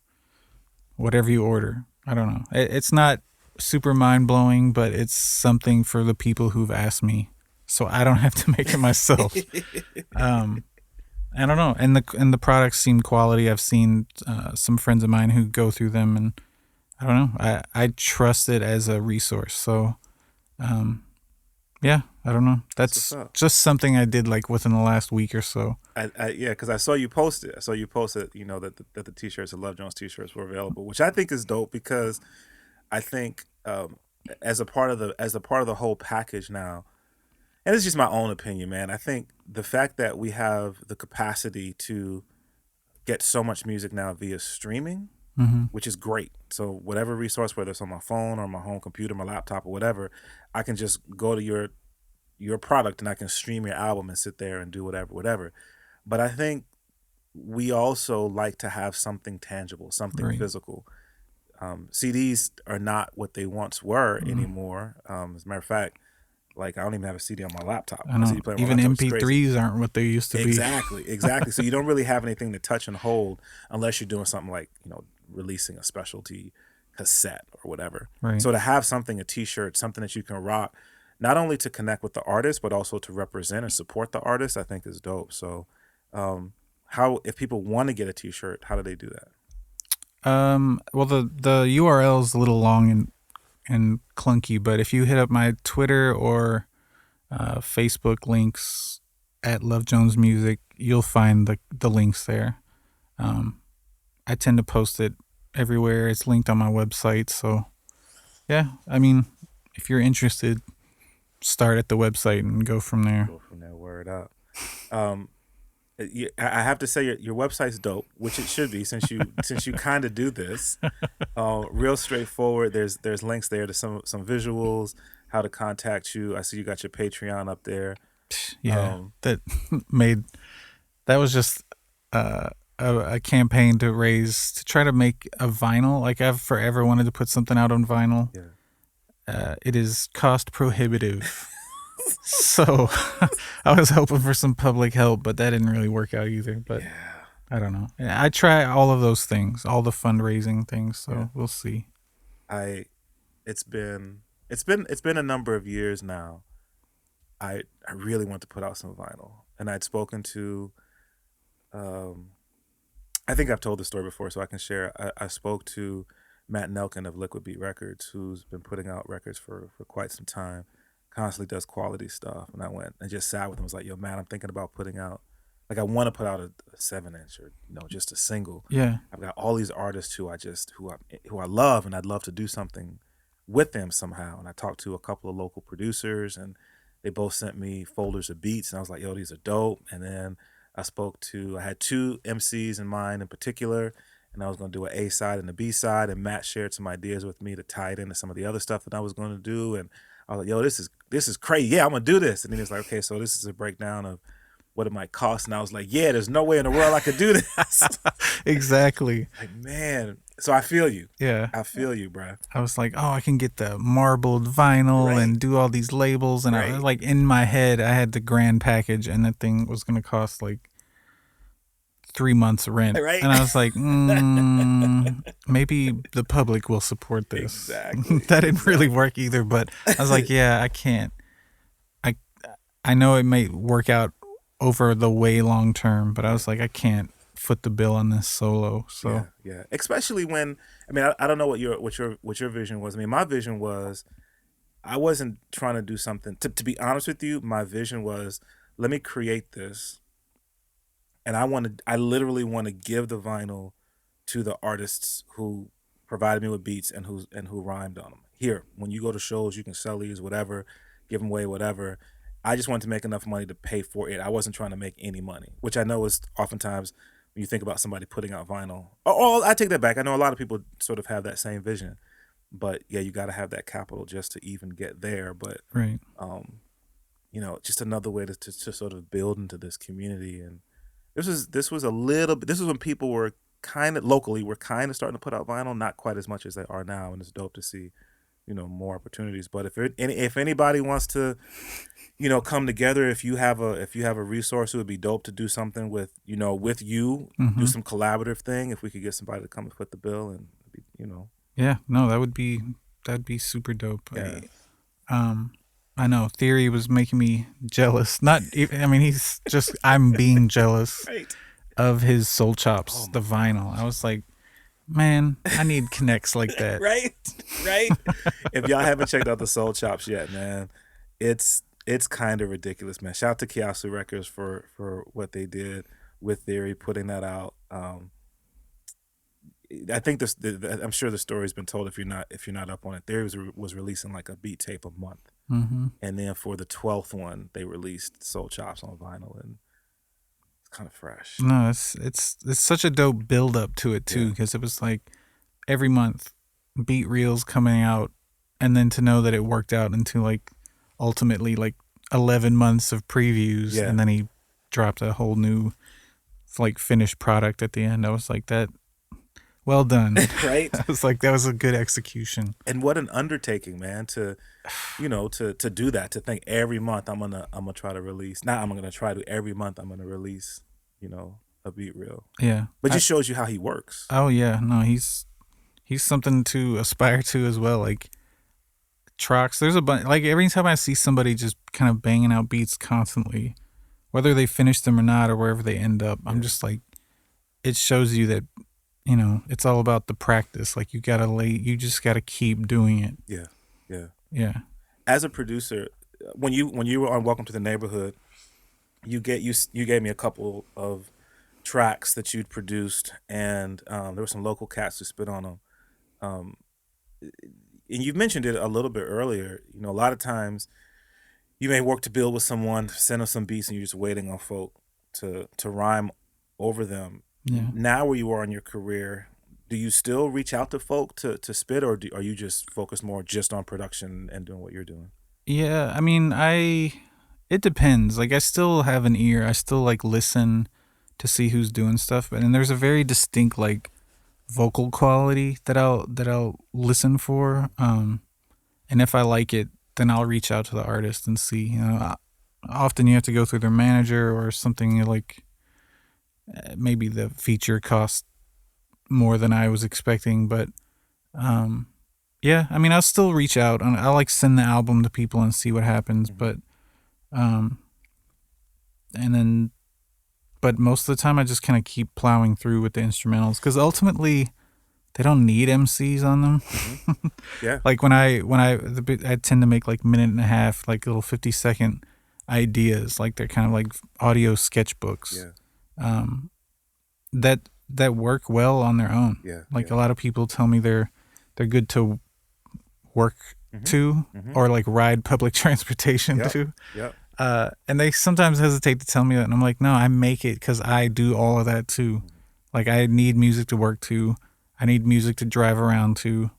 Speaker 2: whatever you order. I don't know. It's not super mind blowing, but it's something for the people who've asked me, so I don't have to make it myself. Um, I don't know, and the products seem quality. I've seen some friends of mine who go through them, and I don't know. I trust it as a resource. So, um, yeah, I don't know.
Speaker 1: That's what's
Speaker 2: That's
Speaker 1: up.
Speaker 2: just something I did like within the last week or so.
Speaker 1: Yeah, because I saw you post it. I saw you posted, you know, that the t-shirts, the Love Jones t-shirts were available, which I think is dope because I think as a part of the whole package now, and it's just my own opinion, man. I think the fact that we have the capacity to get so much music now via streaming,
Speaker 2: Hmm.
Speaker 1: which is great. So whatever resource, whether it's on my phone or my home computer, my laptop or whatever, I can just go to your product and I can stream your album and sit there and do whatever. But I think we also like to have something tangible, something
Speaker 2: Right.
Speaker 1: physical. CDs are not what they once were
Speaker 2: Mm.
Speaker 1: anymore. As a matter of fact, like I don't even have a CD on my laptop.
Speaker 2: I
Speaker 1: My
Speaker 2: know.
Speaker 1: CD player on my
Speaker 2: Even
Speaker 1: laptop is crazy.
Speaker 2: MP3s aren't what they used to be.
Speaker 1: Exactly. So you don't really have anything to touch and hold unless you're doing something like, you know, releasing a specialty cassette or whatever.
Speaker 2: Right.
Speaker 1: So to have something, a t-shirt, something that you can rock, not only to connect with the artist, but also to represent and support the artist, I think is dope. So how, if people want to get a t-shirt, how do they do that?
Speaker 2: Well, the URL is a little long and clunky, but if you hit up my Twitter or Facebook links at Love Jones Music, you'll find the links there. Um, I tend to post it everywhere. It's linked on my website. So yeah, I mean, if you're interested, start at the website and go from there.
Speaker 1: Go from there, word up. Um, I have to say your website's dope, which it should be since you kind of do this. Real straightforward. There's links there to some visuals, how to contact you. I see you got your Patreon up there.
Speaker 2: Yeah,
Speaker 1: Um,
Speaker 2: that made that was just a campaign to try to make a vinyl. Like I've forever wanted to put something out on vinyl.
Speaker 1: yeah,
Speaker 2: It is cost prohibitive. So I was hoping for some public help, but that didn't really work out either. But
Speaker 1: yeah,
Speaker 2: I don't know. I try all of those things, all the fundraising things.
Speaker 1: yeah.
Speaker 2: So we'll see.
Speaker 1: I it's been it's been a number of years now. I really want to put out some vinyl, and I'd spoken to. Um, I think I've told the story before, so I can share. I spoke to Matt Nelkin of Liquid Beat Records, who's been putting out records for quite some time, constantly does quality stuff. And I went and just sat with him. I was like, "Yo, man, I'm thinking about putting out, like, I want to put out a 7 inch or just a single.
Speaker 2: Yeah.
Speaker 1: I've got all these artists who I love, and I'd love to do something with them somehow." And I talked to a couple of local producers, and they both sent me folders of beats, and I was like, "Yo, these are dope." And then I had two MCs in mind in particular, and I was going to do an A side and a B side. And Matt shared some ideas with me to tie it into some of the other stuff that I was going to do. And I was like, "Yo, this is crazy. Yeah, I'm gonna do this." And then he's like, "Okay, so this is a breakdown of what it might cost." And I was like, "Yeah, there's no way in the world I could do this."
Speaker 2: Exactly.
Speaker 1: Like, man, so I feel you.
Speaker 2: Yeah.
Speaker 1: I feel you, bruh.
Speaker 2: I was like, oh, I can get the marbled vinyl
Speaker 1: Right,
Speaker 2: and do all these labels. And I was
Speaker 1: right,
Speaker 2: like, in my head, I had the grand package, and that thing was going to cost like 3 months rent.
Speaker 1: right.
Speaker 2: And I was like, maybe the public will support this.
Speaker 1: Exactly,
Speaker 2: That didn't really
Speaker 1: exactly.
Speaker 2: work either. But I was like, yeah, I can't. I I know it may work out over the way long term, but I
Speaker 1: Yeah,
Speaker 2: was like, I can't foot the bill on this solo. So
Speaker 1: yeah. Especially when I mean, I don't know what your vision was. I mean, my vision was I wasn't trying to do something. To be honest with you, my vision was let me create this, and I literally want to give the vinyl to the artists who provided me with beats and who rhymed on them. Here, when you go to shows, you can sell these, whatever, give them away, whatever. I just wanted to make enough money to pay for it. I wasn't trying to make any money, which I know is oftentimes when you think about somebody putting out vinyl. Oh, I take that back. I know a lot of people sort of have that same vision, But yeah, you got to have that capital just to even get there. But
Speaker 2: Right.
Speaker 1: just another way to sort of build into this community. And this was a little bit. This was when people were kind of locally were kind of starting to put out vinyl, not quite as much as they are now, and it's dope to see more opportunities. But if anybody wants to come together, if you have a resource, it would be dope to do something with with you, do
Speaker 2: Mm-hmm.
Speaker 1: some collaborative thing. If we could get somebody to come and foot the bill, and
Speaker 2: Yeah. No, that'd be super dope.
Speaker 1: yeah,
Speaker 2: I know Theory was making me jealous. Not, I mean, he's just I'm being jealous
Speaker 1: right.
Speaker 2: of his Soul Chops,
Speaker 1: Oh my
Speaker 2: the vinyl. I was like, man, I need connects like that.
Speaker 1: right, right. If y'all haven't checked out the Soul Chops yet, man, it's kind of ridiculous, man. Shout out to Kiasu Records for what they did with Theory, putting that out. I think I'm sure the story's been told if you're not up on it. Theory was releasing like a beat tape a month,
Speaker 2: Mm-hmm.
Speaker 1: and then for the 12th one, they released Soul Chops on vinyl, and it's kind of fresh.
Speaker 2: No, it's such a dope build up to it too,
Speaker 1: Yeah.
Speaker 2: because it was like every month beat reels coming out, and then to know that it worked out into like ultimately like 11 months of previews,
Speaker 1: Yeah.
Speaker 2: and then he dropped a whole new like finished product at the end. I was like, that well done.
Speaker 1: Right.
Speaker 2: I was like, that was a good execution.
Speaker 1: And what an undertaking, man, to to do that, to think every month I'm gonna try to release. Not I'm gonna try to every month I'm gonna release, a beat reel.
Speaker 2: Yeah.
Speaker 1: But just shows you how he works.
Speaker 2: Oh yeah, no, he's something to aspire to as well. Like Trox, there's a bunch. Like every time I see somebody just kind of banging out beats constantly, whether they finish them or not, or wherever they end up, I'm just like, it shows you that it's all about the practice. Like you just gotta keep doing it.
Speaker 1: Yeah. Yeah.
Speaker 2: Yeah.
Speaker 1: As a producer, when you were on Welcome to the Neighborhood, you gave me a couple of tracks that you'd produced, and there were some local cats who spit on them. Um, and you mentioned it a little bit earlier. A lot of times you may work to build with someone, send them some beats, and you're just waiting on folk to rhyme over them.
Speaker 2: Yeah.
Speaker 1: Now, where you are in your career, do you still reach out to folk to spit, or are you just focused more just on production and doing what you're doing?
Speaker 2: Yeah. I mean, it depends. Like I still have an ear. I still like listen to see who's doing stuff, and there's a very distinct like vocal quality that I'll listen for. And if I like it, then I'll reach out to the artist and see. Often you have to go through their manager or something like maybe the feature costs more than I was expecting, but yeah, I mean I'll still reach out and I'll like send the album to people and see what happens, but and then but most of the time I just kind of keep plowing through with the instrumentals because ultimately they don't need MCs on them.
Speaker 1: Yeah.
Speaker 2: Like I tend to make like minute and a half, like little 50-second ideas, like they're kind of like audio sketchbooks.
Speaker 1: Yeah.
Speaker 2: That work well on their own.
Speaker 1: Yeah.
Speaker 2: Like
Speaker 1: yeah.
Speaker 2: a lot of people tell me they're good to work to or like ride public transportation
Speaker 1: Yep.
Speaker 2: to.
Speaker 1: Yep.
Speaker 2: And they sometimes hesitate to tell me that, and I'm like, no, I make it because I do all of that too. Like I need music to work to. I need music to drive around to.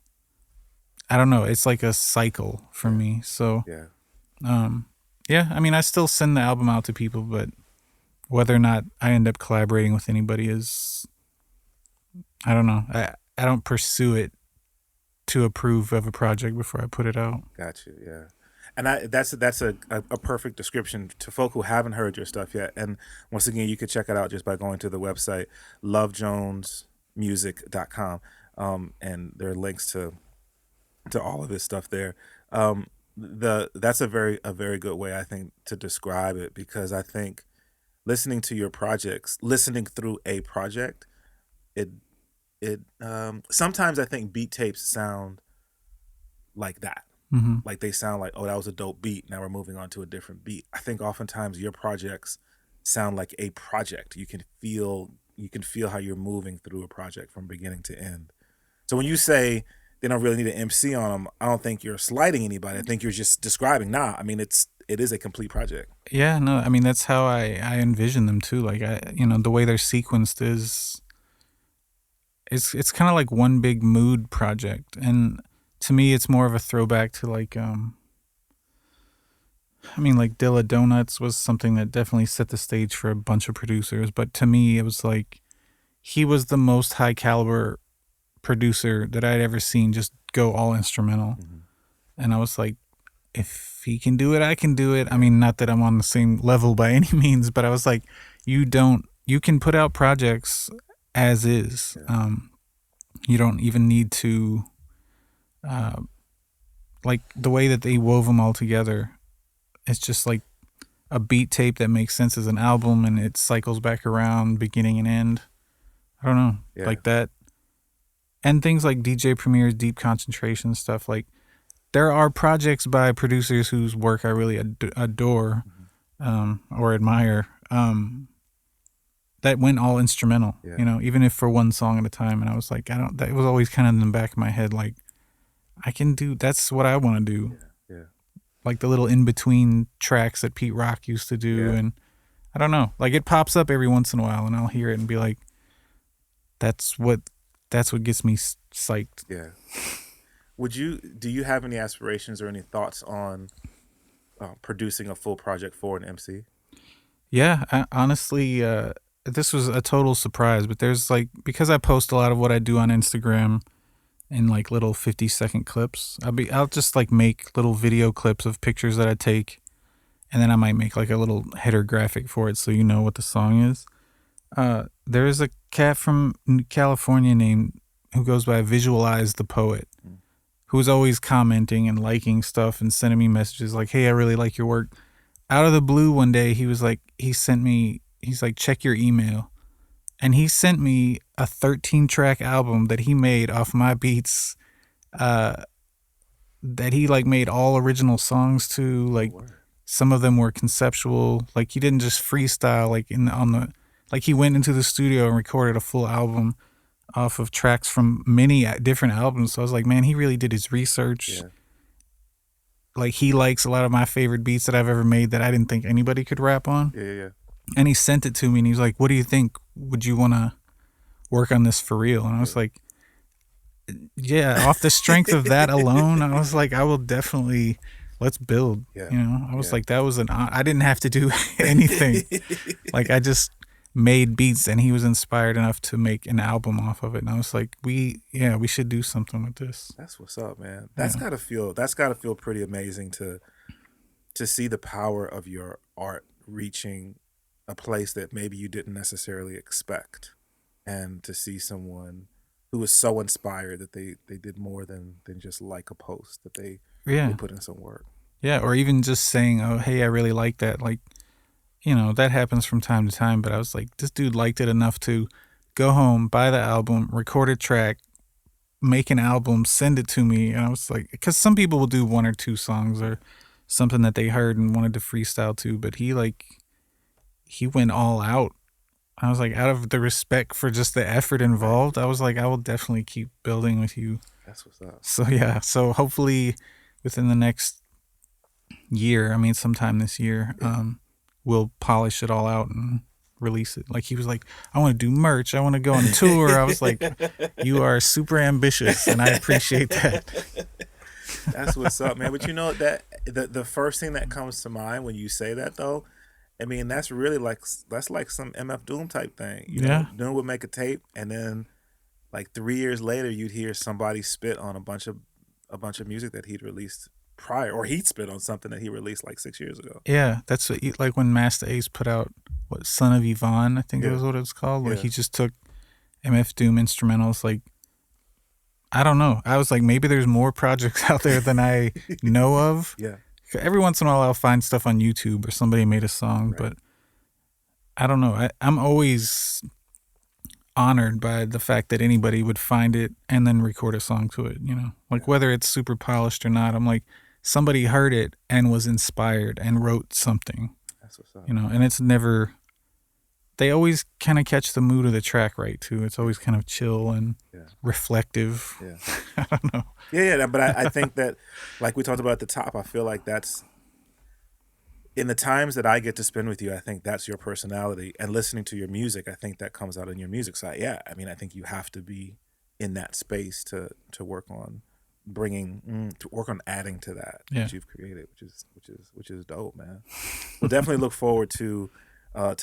Speaker 2: I don't know. It's like a cycle for me. So,
Speaker 1: Yeah.
Speaker 2: yeah. I mean, I still send the album out to people, but whether or not I end up collaborating with anybody is, I don't know. I don't pursue it to approve of a project before I put it out.
Speaker 1: Got you. Yeah. And that's a perfect description to folk who haven't heard your stuff yet. And once again, you can check it out just by going to the website luvjonesmusic.com, and there are links to all of his stuff there. That's a very good way, I think, to describe it, because I think listening to your projects, listening through a project, it sometimes I think beat tapes sound like that.
Speaker 2: Mm-hmm.
Speaker 1: Like they sound like, oh, that was a dope beat. Now we're moving on to a different beat. I think oftentimes your projects sound like a project. You can feel how you're moving through a project from beginning to end. So when you say they don't really need an MC on them, I don't think you're slighting anybody. I think you're just describing. Nah, I mean it is a complete project.
Speaker 2: Yeah, no, I mean that's how I envision them too. Like the way they're sequenced is it's kind of like one big mood project, and to me, it's more of a throwback to like, I mean, like Dilla Donuts was something that definitely set the stage for a bunch of producers. But to me, it was like he was the most high caliber producer that I'd ever seen just go all instrumental.
Speaker 1: Mm-hmm.
Speaker 2: And I was like, if he can do it, I can do it. I mean, not that I'm on the same level by any means, but I was like, you can put out projects as is.
Speaker 1: Yeah.
Speaker 2: You don't even need to, uh, like the way that they wove them all together. It's just like a beat tape that makes sense as an album and it cycles back around beginning and end. I don't know,
Speaker 1: Yeah.
Speaker 2: like that. And things like DJ Premier's Deep Concentration stuff. Like there are projects by producers whose work I really adore, or admire, that went all instrumental,
Speaker 1: Yeah.
Speaker 2: even if for one song at a time. And I was like, that was always kind of in the back of my head. Like that's what I want to do.
Speaker 1: Yeah. Yeah.
Speaker 2: Like the little in between tracks that Pete Rock used to do.
Speaker 1: Yeah.
Speaker 2: And I don't know, like it pops up every once in a while and I'll hear it and be like, that's what gets me psyched.
Speaker 1: Yeah. Do you have any aspirations or any thoughts on producing a full project for an MC?
Speaker 2: Yeah, honestly, this was a total surprise, but there's like, because I post a lot of what I do on Instagram in like little 50-second clips, I'll just like make little video clips of pictures that I take, and then I might make like a little header graphic for it so you know what the song is. There is a cat from California named who goes by Visualize the Poet, who's always commenting and liking stuff and sending me messages like, "Hey, I really like your work." Out of the blue, one day he's like, check your email, and he sent me a 13-track album that he made off my beats, that he like made all original songs to. Like some of them were conceptual. Like he didn't just freestyle. Like he went into the studio and recorded a full album off of tracks from many different albums. So I was like, man, he really did his research.
Speaker 1: Yeah.
Speaker 2: Like he likes a lot of my favorite beats that I've ever made that I didn't think anybody could rap on.
Speaker 1: Yeah. Yeah.
Speaker 2: And he sent it to me and he was like, what do you think? Would you want to work on this for real? And I was like, yeah, off the strength of that alone, I was like, I will definitely, let's build.
Speaker 1: Yeah.
Speaker 2: I was like, that was I didn't have to do anything. Like I just made beats and he was inspired enough to make an album off of it. And I was like, we should do something with this.
Speaker 1: That's what's up, man. That's gotta feel pretty amazing to see the power of your art reaching a place that maybe you didn't necessarily expect, and to see someone who was so inspired that they did more than just like a post, that they put in some work.
Speaker 2: Yeah, or even just saying, oh, hey, I really like that. Like, that happens from time to time, but I was like, this dude liked it enough to go home, buy the album, record a track, make an album, send it to me. And I was like, because some people will do one or two songs or something that they heard and wanted to freestyle to, but he went all out. I was like, out of the respect for just the effort involved, I was like, I will definitely keep building with you.
Speaker 1: That's what's up.
Speaker 2: So yeah, so hopefully within the next year, I mean sometime this year, we'll polish it all out and release it. Like he was like, I want to do merch, I want to go on tour. I was like, you are super ambitious and I appreciate that.
Speaker 1: That's what's up, man. But that the first thing that comes to mind when you say that, though, I mean, that's really like some MF Doom type thing. Doom would make a tape, and then like 3 years later, you'd hear somebody spit on a bunch of music that he'd released prior, or he'd spit on something that he released like 6 years ago.
Speaker 2: Yeah, that's like when Master Ace put out Son of Yvonne, I think it was what it was called. Like he just took MF Doom instrumentals. Like, I don't know. I was like, maybe there's more projects out there than I know of.
Speaker 1: Yeah.
Speaker 2: Every once in a while, I'll find stuff on YouTube or somebody made a song, but I don't know. I'm always honored by the fact that anybody would find it and then record a song to it, like whether it's super polished or not. I'm like, somebody heard it and was inspired and wrote something.
Speaker 1: That's what's up.
Speaker 2: And it's never, they always kind of catch the mood of the track right too. It's always kind of chill and reflective.
Speaker 1: Yeah.
Speaker 2: I don't know.
Speaker 1: Yeah, but I think that, like we talked about at the top, I feel like that's, in the times that I get to spend with you, I think that's your personality. And listening to your music, I think that comes out in your music side. Yeah, I mean, I think you have to be in that space to work on bringing to work on adding to
Speaker 2: Yeah.
Speaker 1: that you've created, which is dope, man. We'll definitely look forward to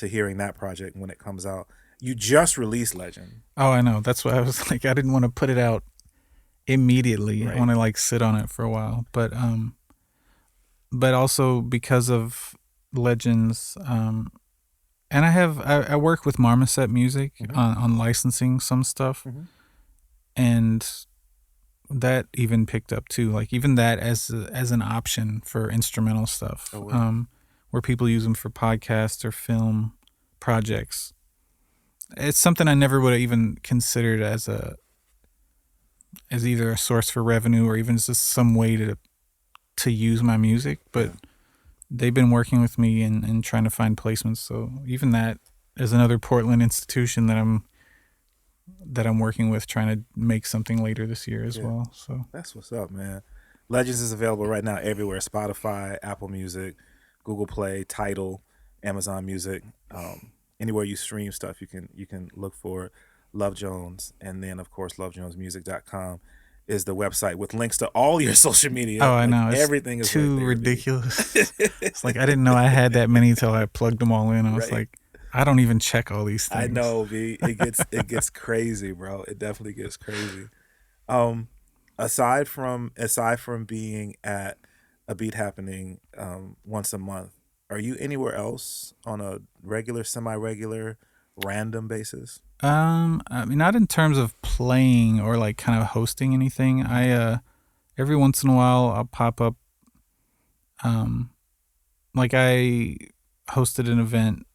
Speaker 1: hearing that project when it comes out. You just released Legend,
Speaker 2: Oh, I know. That's why I was like, I didn't want to put it out immediately. I
Speaker 1: right?
Speaker 2: want to like sit on it for a while, but also because of Legends, and I work with Marmoset Music
Speaker 1: Mm-hmm.
Speaker 2: on licensing some stuff,
Speaker 1: Mm-hmm.
Speaker 2: and that even picked up too. Like even that as an option for instrumental stuff,
Speaker 1: Oh, word.
Speaker 2: where people use them for podcasts or film projects. It's something I never would have even considered as either a source for revenue or even just some way to use my music. But
Speaker 1: Yeah,
Speaker 2: they've been working with me and trying to find placements. So even that is another Portland institution that I'm working with, trying to make something later this year as
Speaker 1: yeah.
Speaker 2: well. So
Speaker 1: That's what's up, man. Legends is available right now everywhere: Spotify, Apple Music, Google Play, Tidal, Amazon Music. Anywhere you stream stuff, you can look for Love Jones, and then of course lovejonesmusic.com is the website with links to all your social media.
Speaker 2: oh, I
Speaker 1: Like
Speaker 2: know it's
Speaker 1: everything is right
Speaker 2: too
Speaker 1: there, B.
Speaker 2: ridiculous. It's like I didn't know I had that many till I plugged them all in. I was
Speaker 1: Right.
Speaker 2: like, I don't even check all these
Speaker 1: I
Speaker 2: things.
Speaker 1: know, B. It gets crazy, bro. It definitely gets crazy. Um, aside from being at a beat happening once a month, are you anywhere else on a regular, semi-regular, random basis?
Speaker 2: I mean, not in terms of playing or like kind of hosting anything.
Speaker 1: Mm-hmm.
Speaker 2: I every once in a while I'll pop up. Um, like I hosted an event.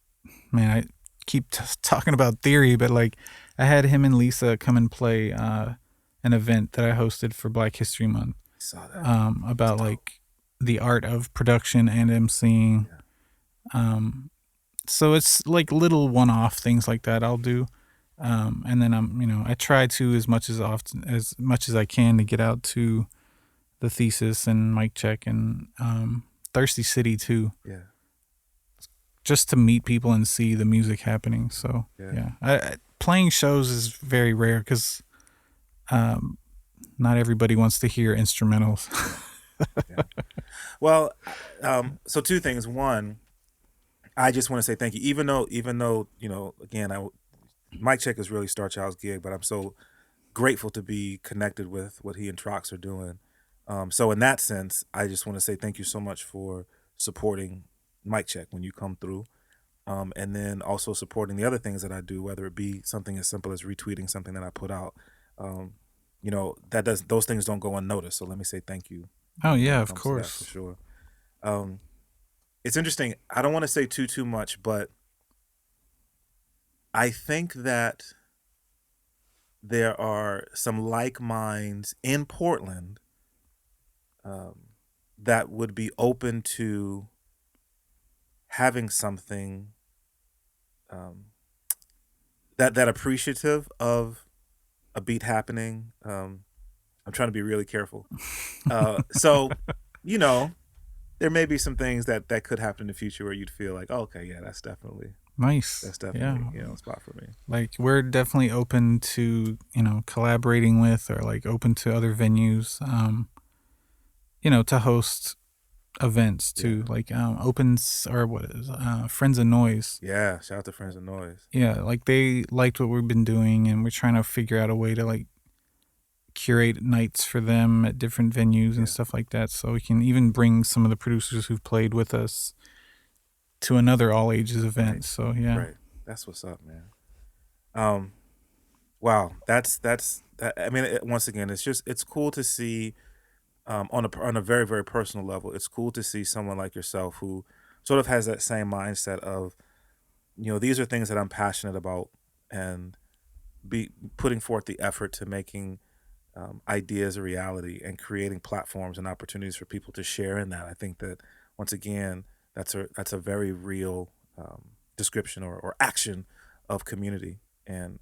Speaker 2: Man, I keep talking about theory, but like I had him and Lisa come and play an event that I hosted for Black History Month,
Speaker 1: I saw that. It's
Speaker 2: about
Speaker 1: dope.
Speaker 2: like the art of production and emceeing.
Speaker 1: Yeah.
Speaker 2: Um, so it's like little one-off things like that I'll do. And then I try to as much as I can to get out to the thesis and mic check and Thirsty City too,
Speaker 1: Yeah.
Speaker 2: just to meet people and see the music happening. So
Speaker 1: Yeah.
Speaker 2: yeah, playing shows is very rare because um, not everybody wants to hear instrumentals.
Speaker 1: Yeah. Well, so two things. One, I just want to say thank you. Even though again, Mike Check is really Star Child's gig, but I'm so grateful to be connected with what he and Trox are doing. So in that sense, I just want to say thank you so much for supporting Mike Check when you come through, and then also supporting the other things that I do, whether it be something as simple as retweeting something that I put out. Um, that does those things don't go unnoticed. So let me say thank you
Speaker 2: Oh
Speaker 1: when
Speaker 2: yeah,
Speaker 1: it
Speaker 2: of
Speaker 1: comes to that for
Speaker 2: course.
Speaker 1: sure. Um, it's interesting. I don't want to say too much, but I think that there are some like minds in Portland um, that would be open to having something um, that appreciative of a beat happening. I'm trying to be really careful. So, you know, there may be some things that could happen in the future where you'd feel like, oh, okay, yeah,
Speaker 2: Nice.
Speaker 1: that's definitely
Speaker 2: Yeah.
Speaker 1: a spot for me.
Speaker 2: Like we're definitely open to collaborating with or like open to other venues. To host events
Speaker 1: Yeah,
Speaker 2: too, like opens or what is Friends of Noise.
Speaker 1: yeah. Shout out to Friends of Noise.
Speaker 2: Yeah, like they liked what we've been doing, and we're trying to figure out a way to like curate nights for them at different venues and
Speaker 1: Yeah,
Speaker 2: stuff like that. So we can even bring some of the producers who've played with us to another all ages event.
Speaker 1: right,
Speaker 2: So yeah.
Speaker 1: right. That's what's up, man. Um, wow, that's that. I mean, once again, it's cool to see on a very very personal level. It's cool to see someone like yourself who sort of has that same mindset of these are things that I'm passionate about, and be putting forth the effort to making ideas a reality and creating platforms and opportunities for people to share in that. I think that once again, that's a very real description or action of community. And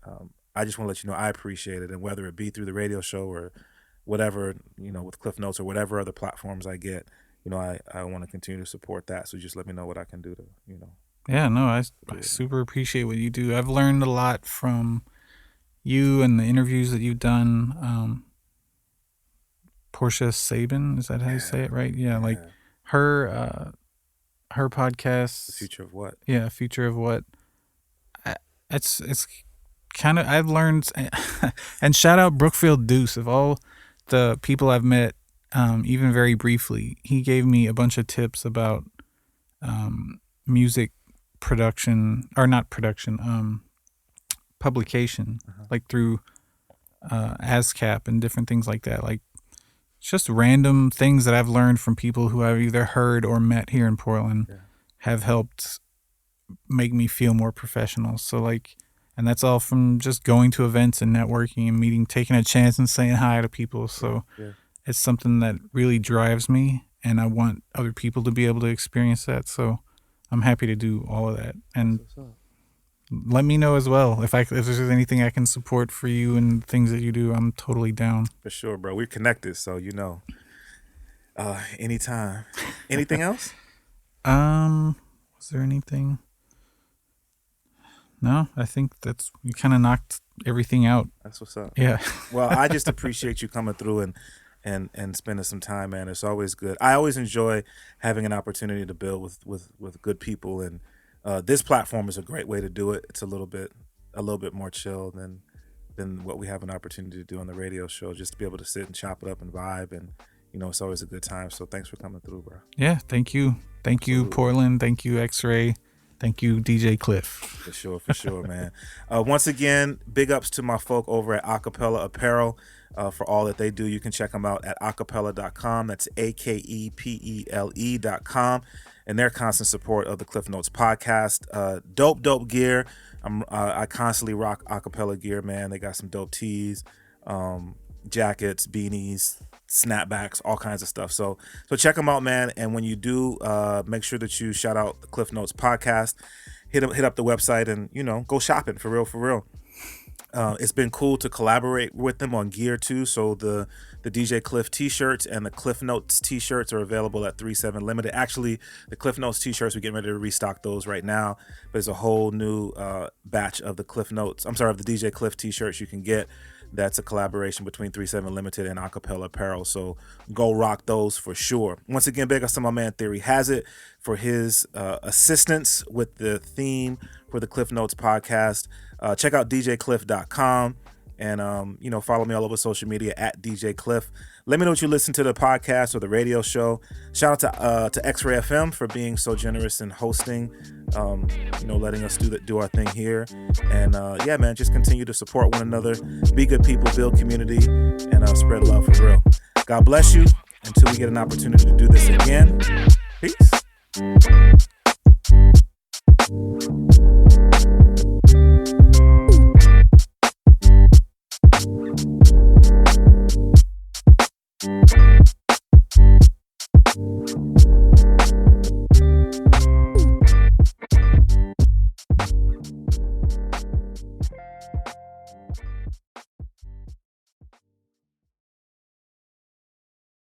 Speaker 1: I just want to let you know I appreciate it. And whether it be through the radio show or whatever, with Klyph Notes or whatever other platforms I get, I want to continue to support that. So just let me know what I can do
Speaker 2: Yeah, no, I
Speaker 1: do it, man.
Speaker 2: super appreciate what you do. I've learned a lot from you and the interviews that you've done. Portia Sabin. Is that how you say it right? Yeah, like
Speaker 1: Yeah.
Speaker 2: her podcast.
Speaker 1: The future of what?
Speaker 2: Yeah, future of what. It's kind of, I've learned, and shout out Brookfield Deuce, of all the people I've met, even very briefly. He gave me a bunch of tips about music production, or not production, publication, like through ASCAP and different things like that. Like, it's just random things that I've learned from people who I've either heard or met here in Portland have helped make me feel more professional. So like, and that's all from just going to events and networking and meeting, taking a chance and saying hi to people. So it's something that really drives me, and I want other people to be able to experience that. So I'm happy to do all of that. And let me know as well if there's anything I can support for you and things that you do. I'm totally down.
Speaker 1: For sure, bro. We're connected, so anytime. Anything else?
Speaker 2: Was there anything? No, I think you kind of knocked everything out.
Speaker 1: That's what's up.
Speaker 2: Yeah.
Speaker 1: Well, I just appreciate you coming through and spending some time, man. It's always good. I always enjoy having an opportunity to build with good people, and this platform is a great way to do it. It's a little bit more chill than what we have an opportunity to do on the radio show. Just to be able to sit and chop it up and vibe, and it's always a good time. So thanks for coming through, bro.
Speaker 2: Yeah, thank you, Portland. Thank you, X-Ray. Thank you, DJ Klyph.
Speaker 1: For sure, man. Once again, big ups to my folk over at Acapella Apparel for all that they do. You can check them out at acapella.com. That's AKEPELE.com. And their constant support of the Klyph Notes podcast. Dope gear. I constantly rock Acapella gear, man. They got some dope tees, jackets, beanies, snapbacks, all kinds of stuff. So check them out, man. And when you do, make sure that you shout out the Klyph Notes podcast. Hit up the website and go shopping for real. It's been cool to collaborate with them on gear too. So the DJ Klyph t-shirts and the Klyph Notes t-shirts are available at 37 Limited. Actually, the Klyph Notes t-shirts, we're getting ready to restock those right now. There's a whole new batch of the Klyph Notes. I'm sorry, of the DJ Klyph t-shirts you can get. That's a collaboration between 37 Limited and Acapella Apparel. So go rock those for sure. Once again, big ups to my man Theory Has It for his assistance with the theme for the Klyph Notes podcast. Check out djklyph.com and follow me all over social media at DJ Klyph. Let me know what you listen to the podcast or the radio show. Shout out to X-Ray FM for being so generous in hosting, letting us do our thing here. And yeah, man, just continue to support one another, be good people, build community, and spread love for real. God bless you until we get an opportunity to do this again. Peace.